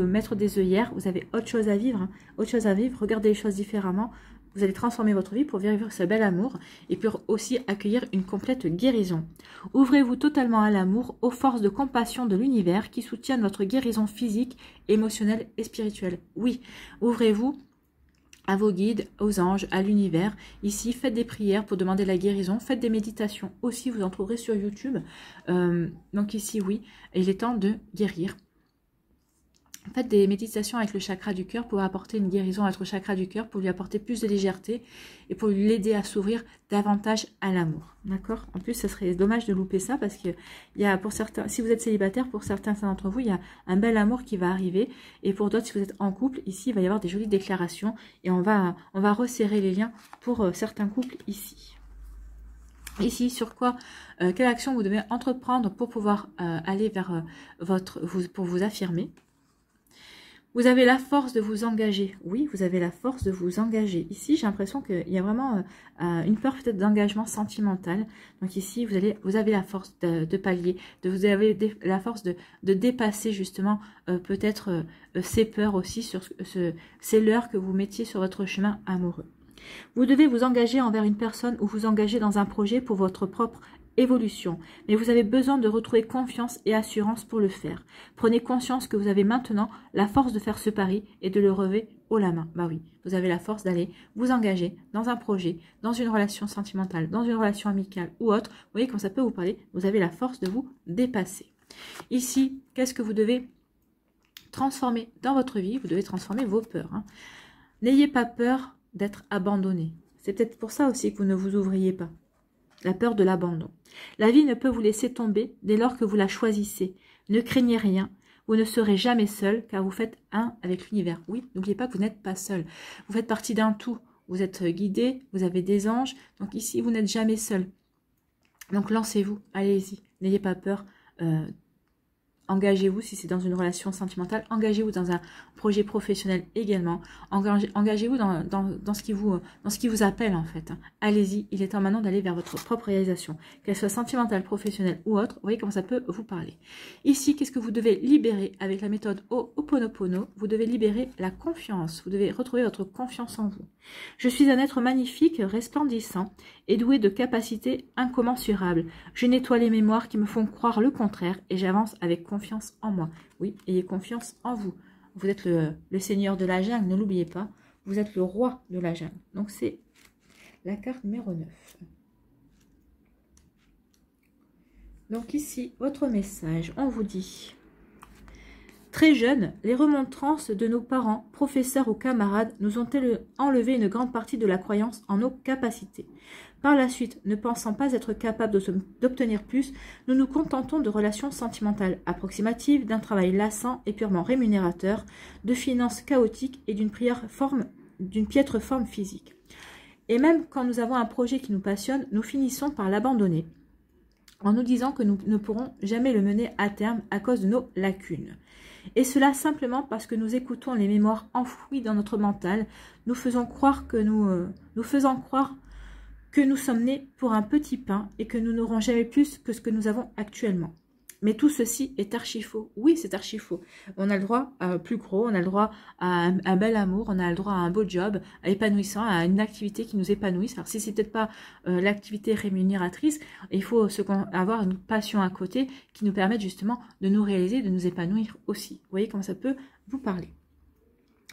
mettre des œillères. Vous avez autre chose à vivre, hein, autre chose à vivre. Regardez les choses différemment. Vous allez transformer votre vie pour vivre ce bel amour et pour aussi accueillir une complète guérison. Ouvrez-vous totalement à l'amour, aux forces de compassion de l'univers qui soutiennent votre guérison physique, émotionnelle et spirituelle. Oui, ouvrez-vous à vos guides, aux anges, à l'univers. Ici, faites des prières pour demander la guérison, faites des méditations aussi, vous en trouverez sur YouTube. Donc ici, oui, il est temps de guérir. Faites des méditations avec le chakra du cœur pour apporter une guérison à votre chakra du cœur, pour lui apporter plus de légèreté et pour l'aider à s'ouvrir davantage à l'amour. D'accord? En plus, ça serait dommage de louper ça parce que il y a pour certains, si vous êtes célibataire, pour certains d'entre vous, il y a un bel amour qui va arriver. Et pour d'autres, si vous êtes en couple, ici, il va y avoir des jolies déclarations et on va resserrer les liens pour certains couples ici. Ici, sur quoi, quelle action vous devez entreprendre pour pouvoir aller vers pour vous affirmer. Vous avez la force de vous engager. Oui, vous avez la force de vous engager. Ici, j'ai l'impression qu'il y a vraiment une peur peut-être d'engagement sentimental. Donc ici, vous avez la force de pallier, vous avez la force de dépasser justement peut-être ces peurs aussi, sur ces leurres que vous mettiez sur votre chemin amoureux. Vous devez vous engager envers une personne ou vous engager dans un projet pour votre propre évolution, mais vous avez besoin de retrouver confiance et assurance pour le faire. Prenez conscience que vous avez maintenant la force de faire ce pari et de le relever haut la main. Bah oui, vous avez la force d'aller vous engager dans un projet, dans une relation sentimentale, dans une relation amicale ou autre. Vous voyez comme ça peut vous parler, vous avez la force de vous dépasser. Ici, qu'est-ce que vous devez transformer dans votre vie? Vous devez transformer vos peurs. Hein. N'ayez pas peur d'être abandonné. C'est peut-être pour ça aussi que vous ne vous ouvriez pas. La peur de l'abandon. La vie ne peut vous laisser tomber dès lors que vous la choisissez. Ne craignez rien. Vous ne serez jamais seul car vous faites un avec l'univers. Oui, n'oubliez pas que vous n'êtes pas seul. Vous faites partie d'un tout. Vous êtes guidé, vous avez des anges. Donc ici, vous n'êtes jamais seul. Donc lancez-vous, allez-y. N'ayez pas peur. Engagez-vous si c'est dans une relation sentimentale, engagez-vous dans un projet professionnel également, engagez-vous dans ce qui vous appelle en fait. Allez-y, il est temps maintenant d'aller vers votre propre réalisation, qu'elle soit sentimentale, professionnelle ou autre, vous voyez comment ça peut vous parler. Ici, qu'est-ce que vous devez libérer avec la méthode Ho'oponopono? Vous devez libérer la confiance, vous devez retrouver votre confiance en vous. Je suis un être magnifique, resplendissant et doué de capacités incommensurables. Je nettoie les mémoires qui me font croire le contraire et j'avance avec confiance en moi. Oui, ayez confiance en vous. Vous êtes le seigneur de la jungle, ne l'oubliez pas. Vous êtes le roi de la jungle. Donc c'est la carte numéro 9. Donc ici, votre message, on vous dit... Très jeunes, les remontrances de nos parents, professeurs ou camarades nous ont enlevé une grande partie de la croyance en nos capacités. Par la suite, ne pensant pas être capables d'obtenir plus, nous nous contentons de relations sentimentales approximatives, d'un travail lassant et purement rémunérateur, de finances chaotiques et d'une piètre forme physique. Et même quand nous avons un projet qui nous passionne, nous finissons par l'abandonner, en nous disant que nous ne pourrons jamais le mener à terme à cause de nos lacunes. Et cela simplement parce que nous écoutons les mémoires enfouies dans notre mental, nous faisant croire que nous sommes nés pour un petit pain et que nous n'aurons jamais plus que ce que nous avons actuellement. Mais tout ceci est archi faux. Oui, c'est archi faux. On a le droit à plus gros, on a le droit à un bel amour, on a le droit à un beau job, à épanouissant, à une activité qui nous épanouisse. Alors si c'est peut-être pas l'activité rémunératrice, il faut avoir une passion à côté qui nous permette justement de nous réaliser, de nous épanouir aussi. Vous voyez comment ça peut vous parler.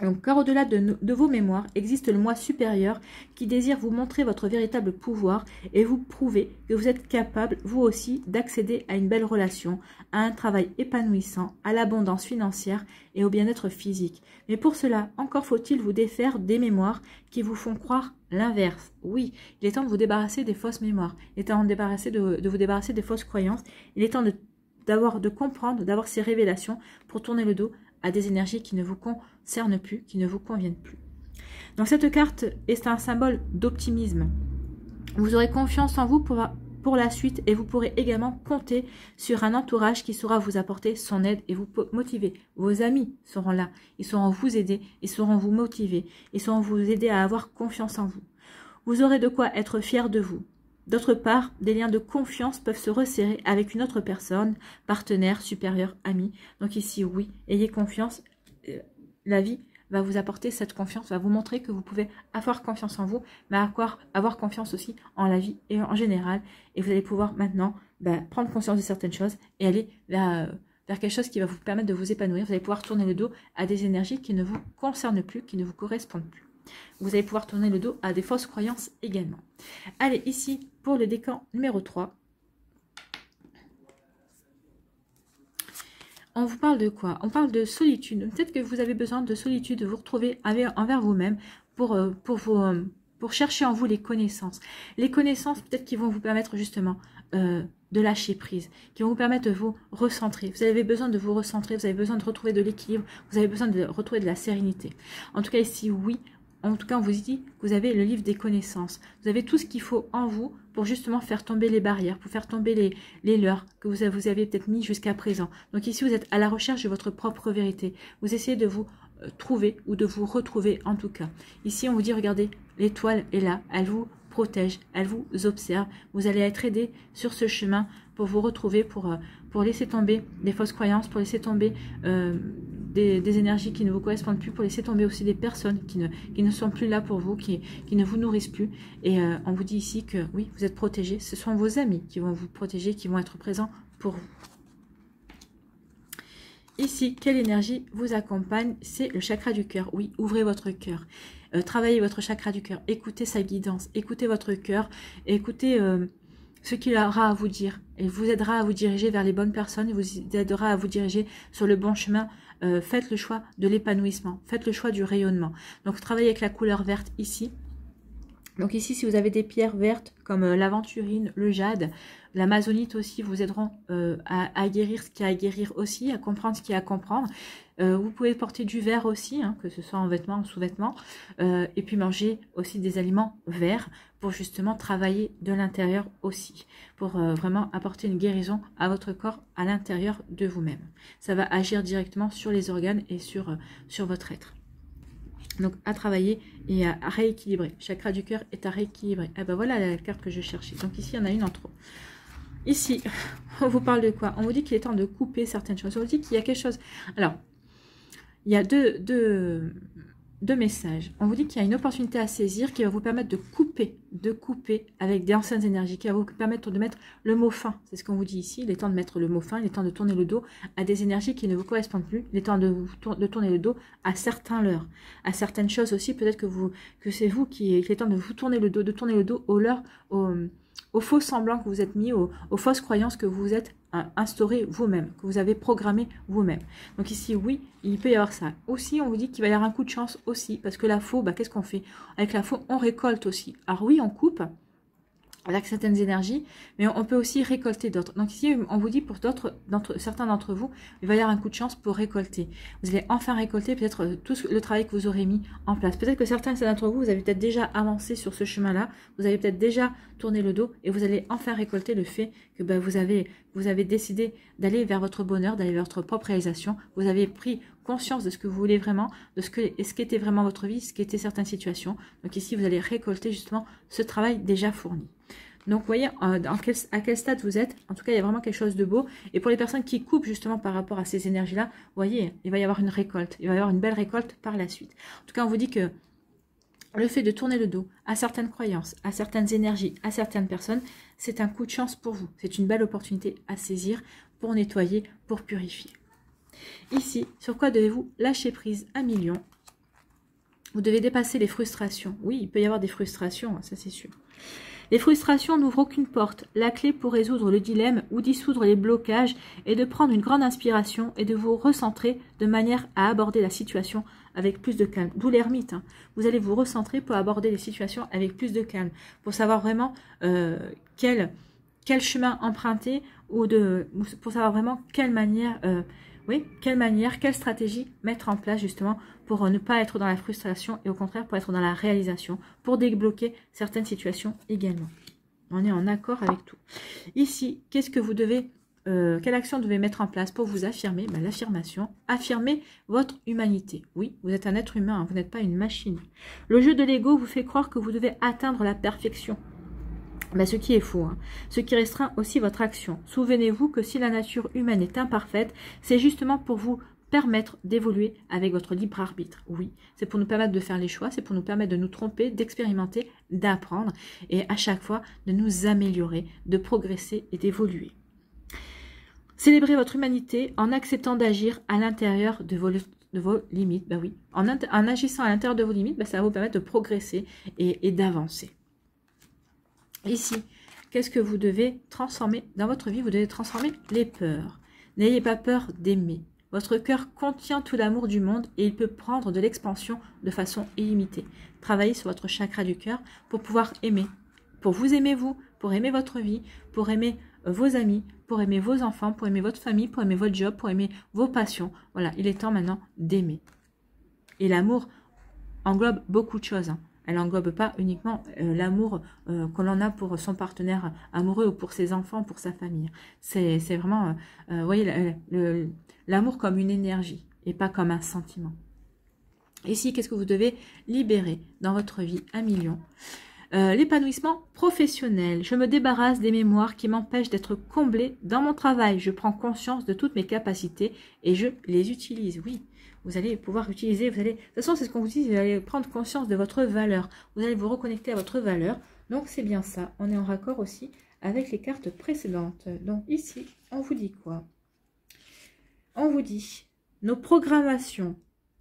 Donc, car au-delà de vos mémoires, existe le moi supérieur qui désire vous montrer votre véritable pouvoir et vous prouver que vous êtes capable, vous aussi, d'accéder à une belle relation, à un travail épanouissant, à l'abondance financière et au bien-être physique. Mais pour cela, encore faut-il vous défaire des mémoires qui vous font croire l'inverse. Oui, il est temps de vous débarrasser des fausses mémoires, il est temps de vous débarrasser des fausses croyances, il est temps de comprendre, d'avoir ces révélations pour tourner le dos à des énergies qui ne vous concernent plus, qui ne vous conviennent plus. Donc cette carte est un symbole d'optimisme. Vous aurez confiance en vous pour la suite et vous pourrez également compter sur un entourage qui saura vous apporter son aide et vous motiver. Vos amis seront là, ils sauront vous aider, ils sauront vous motiver, ils sauront vous aider à avoir confiance en vous. Vous aurez de quoi être fier de vous. D'autre part, des liens de confiance peuvent se resserrer avec une autre personne, partenaire, supérieur, ami. Donc ici, oui, ayez confiance. La vie va vous apporter cette confiance, va vous montrer que vous pouvez avoir confiance en vous, mais avoir confiance aussi en la vie et en général. Et vous allez pouvoir maintenant prendre conscience de certaines choses et aller vers quelque chose qui va vous permettre de vous épanouir. Vous allez pouvoir tourner le dos à des énergies qui ne vous concernent plus, qui ne vous correspondent plus. Vous allez pouvoir tourner le dos à des fausses croyances également. Allez, ici, pour le décan numéro 3. On vous parle de quoi? On parle de solitude. Peut-être que vous avez besoin de solitude, de vous retrouver envers vous-même pour chercher en vous les connaissances. Les connaissances peut-être qui vont vous permettre justement de lâcher prise, qui vont vous permettre de vous recentrer. Vous avez besoin de vous recentrer, vous avez besoin de retrouver de l'équilibre, vous avez besoin de retrouver de la sérénité. En tout cas ici, oui. En tout cas, on vous dit que vous avez le livre des connaissances. Vous avez tout ce qu'il faut en vous pour justement faire tomber les barrières, pour faire tomber les leurres que vous avez peut-être mis jusqu'à présent. Donc ici, vous êtes à la recherche de votre propre vérité. Vous essayez de vous trouver ou de vous retrouver en tout cas. Ici, on vous dit, regardez, l'étoile est là, elle vous protège, elle vous observe. Vous allez être aidé sur ce chemin pour vous retrouver, pour laisser tomber des fausses croyances, pour laisser tomber des énergies qui ne vous correspondent plus, pour laisser tomber aussi des personnes qui ne sont plus là pour vous, qui ne vous nourrissent plus. Et on vous dit ici que oui, vous êtes protégés. Ce sont vos amis qui vont vous protéger, qui vont être présents pour vous. Ici, quelle énergie vous accompagne? C'est le chakra du cœur. Oui, ouvrez votre cœur. Travaillez votre chakra du cœur. Écoutez sa guidance. Écoutez votre cœur. Écoutez ce qu'il aura à vous dire. Il vous aidera à vous diriger vers les bonnes personnes. Il vous aidera à vous diriger sur le bon chemin. Faites le choix de l'épanouissement. Faites le choix du rayonnement. Donc, travaillez avec la couleur verte ici. Donc ici, si vous avez des pierres vertes comme l'aventurine, le jade, l'amazonite aussi vous aideront à guérir ce qu'il y a à guérir aussi, à comprendre ce qu'il y a à comprendre. Vous pouvez porter du vert aussi, hein, que ce soit en vêtements ou sous-vêtements, et puis manger aussi des aliments verts pour justement travailler de l'intérieur aussi, pour vraiment apporter une guérison à votre corps à l'intérieur de vous-même. Ça va agir directement sur les organes et sur votre être. Donc à travailler et à rééquilibrer. Chakra du cœur est à rééquilibrer. Et ben voilà la carte que je cherchais. Donc ici, il y en a une en trop. Ici, on vous parle de quoi? On vous dit qu'il est temps de couper certaines choses. On vous dit qu'il y a quelque chose. Alors, il y a deux messages. On vous dit qu'il y a une opportunité à saisir qui va vous permettre de couper avec des anciennes énergies, qui va vous permettre de mettre le mot fin. C'est ce qu'on vous dit ici. Il est temps de mettre le mot fin, il est temps de tourner le dos à des énergies qui ne vous correspondent plus. Il est temps de tourner le dos à certains leurres, à certaines choses aussi. Peut-être que c'est vous qui est temps de vous tourner le dos, aux leurres, aux faux semblants que vous êtes mis, aux fausses croyances que vous êtes instaurées vous-même, que vous avez programmé vous-même. Donc ici, oui, il peut y avoir ça. Aussi, on vous dit qu'il va y avoir un coup de chance aussi, parce que la faux, qu'est-ce qu'on fait? Avec la faux, on récolte aussi. Alors oui, on coupe avec certaines énergies, mais on peut aussi récolter d'autres. Donc ici, on vous dit pour certains d'entre vous, il va y avoir un coup de chance pour récolter. Vous allez enfin récolter peut-être tout le travail que vous aurez mis en place. Peut-être que certains d'entre vous, vous avez peut-être déjà avancé sur ce chemin-là, vous avez peut-être déjà tourné le dos et vous allez enfin récolter le fait que vous avez décidé d'aller vers votre bonheur, d'aller vers votre propre réalisation. Vous avez pris conscience de ce que vous voulez vraiment, de ce qu'était vraiment votre vie, ce qu'étaient certaines situations. Donc ici, vous allez récolter justement ce travail déjà fourni. Donc, vous voyez à quel stade vous êtes. En tout cas, il y a vraiment quelque chose de beau. Et pour les personnes qui coupent justement par rapport à ces énergies-là, vous voyez, il va y avoir une récolte. Il va y avoir une belle récolte par la suite. En tout cas, on vous dit que le fait de tourner le dos à certaines croyances, à certaines énergies, à certaines personnes, c'est un coup de chance pour vous. C'est une belle opportunité à saisir pour nettoyer, pour purifier. Ici, sur quoi devez-vous lâcher prise à million? Vous devez dépasser les frustrations. Oui, il peut y avoir des frustrations, ça c'est sûr. Les frustrations n'ouvrent aucune porte. La clé pour résoudre le dilemme ou dissoudre les blocages est de prendre une grande inspiration et de vous recentrer de manière à aborder la situation avec plus de calme. D'où l'ermite. Hein. Vous allez vous recentrer pour aborder les situations avec plus de calme, pour savoir vraiment quel chemin emprunter ou pour savoir vraiment quelle manière... quelle stratégie mettre en place justement pour ne pas être dans la frustration et au contraire pour être dans la réalisation, pour débloquer certaines situations également. On est en accord avec tout. Ici, qu'est-ce que vous devez, quelle action vous devez mettre en place pour vous affirmer? L'affirmation, affirmer votre humanité. Oui, vous êtes un être humain, hein, vous n'êtes pas une machine. Le jeu de l'ego vous fait croire que vous devez atteindre la perfection. Ce qui est faux, hein. Ce qui restreint aussi votre action. Souvenez-vous que si la nature humaine est imparfaite, c'est justement pour vous permettre d'évoluer avec votre libre arbitre. Oui, c'est pour nous permettre de faire les choix, c'est pour nous permettre de nous tromper, d'expérimenter, d'apprendre et à chaque fois de nous améliorer, de progresser et d'évoluer. Célébrez votre humanité en acceptant d'agir à l'intérieur de de vos limites. Ben oui, en agissant à l'intérieur de vos limites, ben ça va vous permettre de progresser et d'avancer. Ici, qu'est-ce que vous devez transformer dans votre vie? Vous devez transformer les peurs. N'ayez pas peur d'aimer. Votre cœur contient tout l'amour du monde et il peut prendre de l'expansion de façon illimitée. Travaillez sur votre chakra du cœur pour pouvoir aimer. Pour vous aimer vous, pour aimer votre vie, pour aimer vos amis, pour aimer vos enfants, pour aimer votre famille, pour aimer votre job, pour aimer vos passions. Voilà, il est temps maintenant d'aimer. Et l'amour englobe beaucoup de choses. Hein. Elle n'englobe pas uniquement l'amour que l'on a pour son partenaire amoureux ou pour ses enfants, pour sa famille. C'est vraiment, vous voyez, l'amour comme une énergie et pas comme un sentiment. Ici, qu'est-ce que vous devez libérer dans votre vie? 1 million. L'épanouissement professionnel. Je me débarrasse des mémoires qui m'empêchent d'être comblée dans mon travail. Je prends conscience de toutes mes capacités et je les utilise. Oui, vous allez pouvoir utiliser, vous allez, de toute façon c'est ce qu'on vous dit, vous allez prendre conscience de votre valeur. Vous allez vous reconnecter à votre valeur. Donc c'est bien ça. On est en raccord aussi avec les cartes précédentes. Donc ici, on vous dit quoi? On vous dit, nos programmations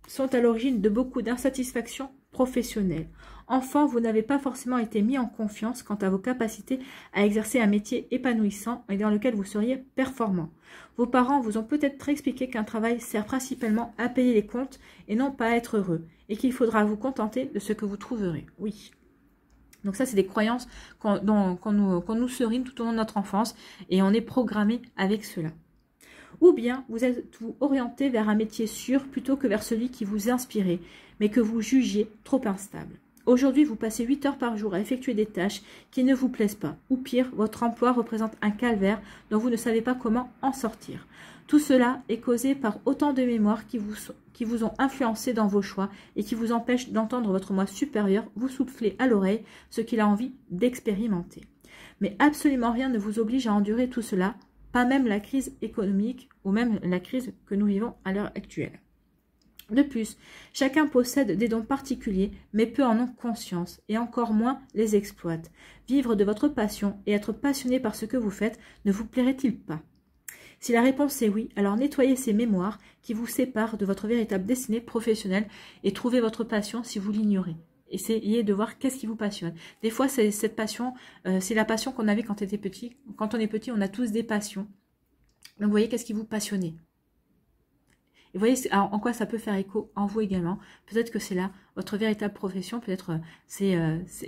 sont à l'origine de beaucoup d'insatisfaction professionnelle. Enfant, vous n'avez pas forcément été mis en confiance quant à vos capacités à exercer un métier épanouissant et dans lequel vous seriez performant. Vos parents vous ont peut-être expliqué qu'un travail sert principalement à payer les comptes et non pas à être heureux, et qu'il faudra vous contenter de ce que vous trouverez. Oui. Donc ça, c'est des croyances qu'on nous serine tout au long de notre enfance, et on est programmé avec cela. Ou bien vous êtes-vous orienté vers un métier sûr plutôt que vers celui qui vous inspirait, mais que vous jugiez trop instable. Aujourd'hui, vous passez 8 heures par jour à effectuer des tâches qui ne vous plaisent pas. Ou pire, votre emploi représente un calvaire dont vous ne savez pas comment en sortir. Tout cela est causé par autant de mémoires qui vous ont influencé dans vos choix et qui vous empêchent d'entendre votre moi supérieur vous souffler à l'oreille ce qu'il a envie d'expérimenter. Mais absolument rien ne vous oblige à endurer tout cela, pas même la crise économique ou même la crise que nous vivons à l'heure actuelle. De plus, chacun possède des dons particuliers, mais peu en ont conscience, et encore moins les exploite. Vivre de votre passion et être passionné par ce que vous faites ne vous plairait-il pas? Si la réponse est oui, alors nettoyez ces mémoires qui vous séparent de votre véritable destinée professionnelle et trouvez votre passion si vous l'ignorez. Essayez de voir qu'est-ce qui vous passionne. Des fois, c'est cette passion, c'est la passion qu'on avait quand on était petit. Quand on est petit, on a tous des passions. Donc, vous voyez, qu'est-ce qui vous passionnait? Et vous voyez en quoi ça peut faire écho en vous également. Peut-être que c'est là votre véritable profession, peut-être c'est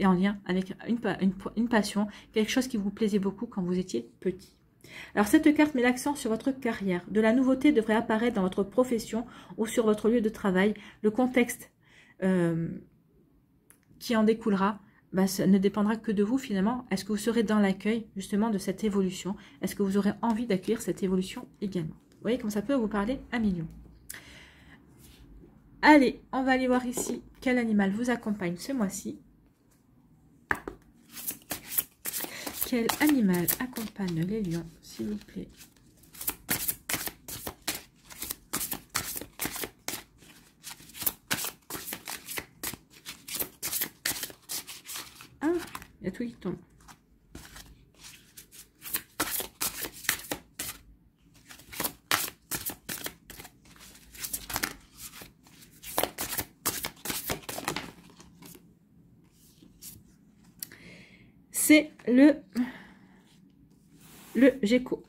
en lien avec une passion, quelque chose qui vous plaisait beaucoup quand vous étiez petit. Alors cette carte met l'accent sur votre carrière. De la nouveauté devrait apparaître dans votre profession ou sur votre lieu de travail. Le contexte qui en découlera, ça ne dépendra que de vous finalement. Est-ce que vous serez dans l'accueil justement de cette évolution? Est-ce que vous aurez envie d'accueillir cette évolution également? Vous voyez comme ça peut vous parler 1 million. Allez, on va aller voir ici quel animal vous accompagne ce mois-ci. Quel animal accompagne les lions, s'il vous plaît? Ah, il y a tout qui tombe. C'est le gecko.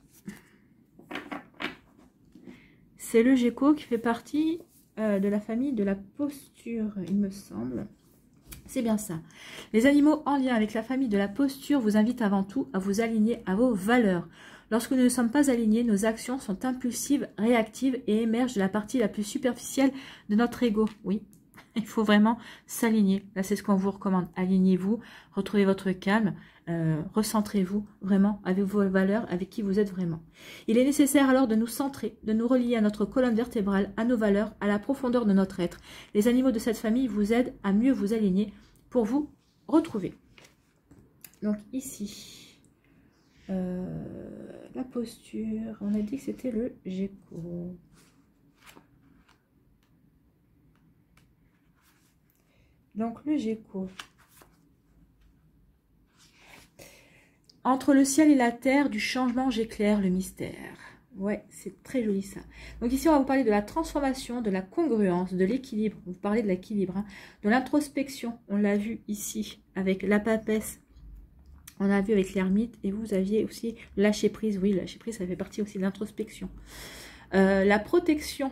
C'est le gecko qui fait partie de la famille de la posture, il me semble. C'est bien ça. Les animaux en lien avec la famille de la posture vous invitent avant tout à vous aligner à vos valeurs. Lorsque nous ne sommes pas alignés, nos actions sont impulsives, réactives et émergent de la partie la plus superficielle de notre ego. Oui. Il faut vraiment s'aligner. Là, c'est ce qu'on vous recommande. Alignez-vous, retrouvez votre calme, recentrez-vous vraiment avec vos valeurs, avec qui vous êtes vraiment. Il est nécessaire alors de nous centrer, de nous relier à notre colonne vertébrale, à nos valeurs, à la profondeur de notre être. Les animaux de cette famille vous aident à mieux vous aligner pour vous retrouver. Donc ici, la posture, on a dit que c'était le gecko. Donc le gecko. Entre le ciel et la terre, du changement j'éclaire le mystère. Ouais, c'est très joli ça. Donc ici, on va vous parler de la transformation, de la congruence, de l'équilibre. Vous parlez de l'équilibre, hein, de l'introspection. On l'a vu ici avec la papesse. On a vu avec l'ermite. Et vous aviez aussi lâcher prise. Oui, lâcher prise, ça fait partie aussi de l'introspection. La protection.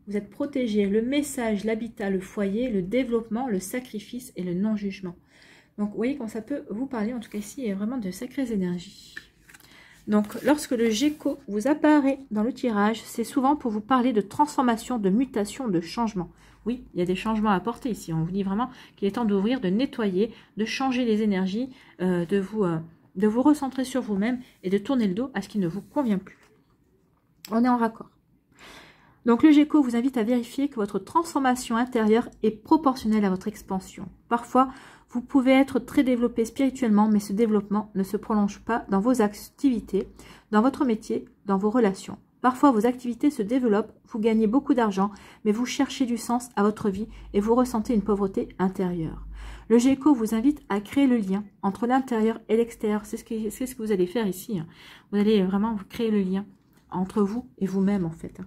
Vous êtes protégé. Le message, l'habitat, le foyer, le développement, le sacrifice et le non-jugement. Donc, vous voyez comment ça peut vous parler. En tout cas, ici, il y a vraiment de sacrées énergies. Donc, lorsque le Géco vous apparaît dans le tirage, c'est souvent pour vous parler de transformation, de mutation, de changement. Oui, il y a des changements à apporter ici. On vous dit vraiment qu'il est temps d'ouvrir, de nettoyer, de changer les énergies, de vous recentrer sur vous-même et de tourner le dos à ce qui ne vous convient plus. On est en raccord. Donc, le Géco vous invite à vérifier que votre transformation intérieure est proportionnelle à votre expansion. Parfois, vous pouvez être très développé spirituellement, mais ce développement ne se prolonge pas dans vos activités, dans votre métier, dans vos relations. Parfois, vos activités se développent, vous gagnez beaucoup d'argent, mais vous cherchez du sens à votre vie et vous ressentez une pauvreté intérieure. Le Géco vous invite à créer le lien entre l'intérieur et l'extérieur. C'est ce que vous allez faire ici. Vous allez vraiment créer le lien entre vous et vous-même, en fait.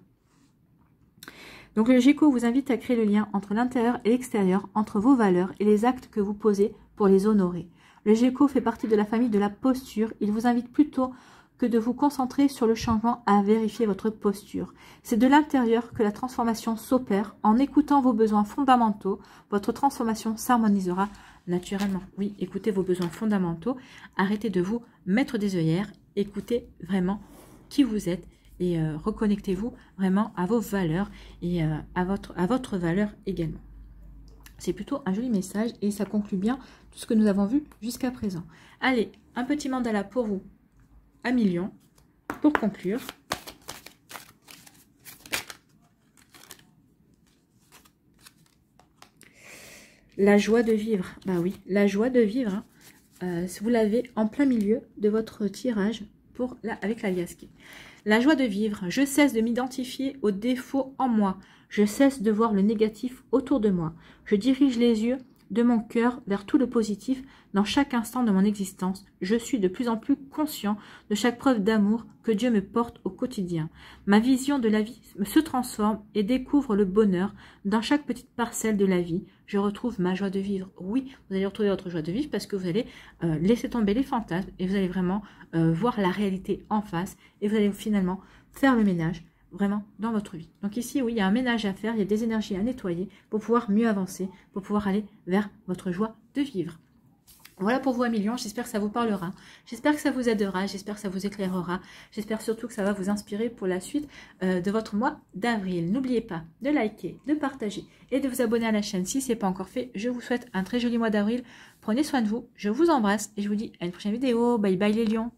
Donc le Géco vous invite à créer le lien entre l'intérieur et l'extérieur, entre vos valeurs et les actes que vous posez pour les honorer. Le Géco fait partie de la famille de la posture. Il vous invite plutôt que de vous concentrer sur le changement à vérifier votre posture. C'est de l'intérieur que la transformation s'opère. En écoutant vos besoins fondamentaux, votre transformation s'harmonisera naturellement. Oui, écoutez vos besoins fondamentaux. Arrêtez de vous mettre des œillères. Écoutez vraiment qui vous êtes. Et reconnectez-vous vraiment à vos valeurs et à votre valeur également. C'est plutôt un joli message et ça conclut bien tout ce que nous avons vu jusqu'à présent. Allez, un petit mandala pour vous, à million, pour conclure. La joie de vivre, bah oui, la joie de vivre, hein, vous l'avez en plein milieu de votre tirage avec la liasque. La joie de vivre, je cesse de m'identifier aux défauts en moi, je cesse de voir le négatif autour de moi, je dirige les yeux de mon cœur vers tout le positif dans chaque instant de mon existence. Je suis de plus en plus conscient de chaque preuve d'amour que Dieu me porte au quotidien. Ma vision de la vie se transforme et découvre le bonheur dans chaque petite parcelle de la vie. Je retrouve ma joie de vivre. Oui, vous allez retrouver votre joie de vivre parce que vous allez laisser tomber les fantasmes et vous allez vraiment voir la réalité en face et vous allez finalement faire le ménage vraiment dans votre vie. Donc ici, oui, il y a un ménage à faire, il y a des énergies à nettoyer pour pouvoir mieux avancer, pour pouvoir aller vers votre joie de vivre. Voilà pour vous à million, j'espère que ça vous parlera, j'espère que ça vous aidera, j'espère que ça vous éclairera, j'espère surtout que ça va vous inspirer pour la suite de votre mois d'avril. N'oubliez pas de liker, de partager et de vous abonner à la chaîne si ce n'est pas encore fait. Je vous souhaite un très joli mois d'avril, prenez soin de vous, je vous embrasse et je vous dis à une prochaine vidéo. Bye bye les lions.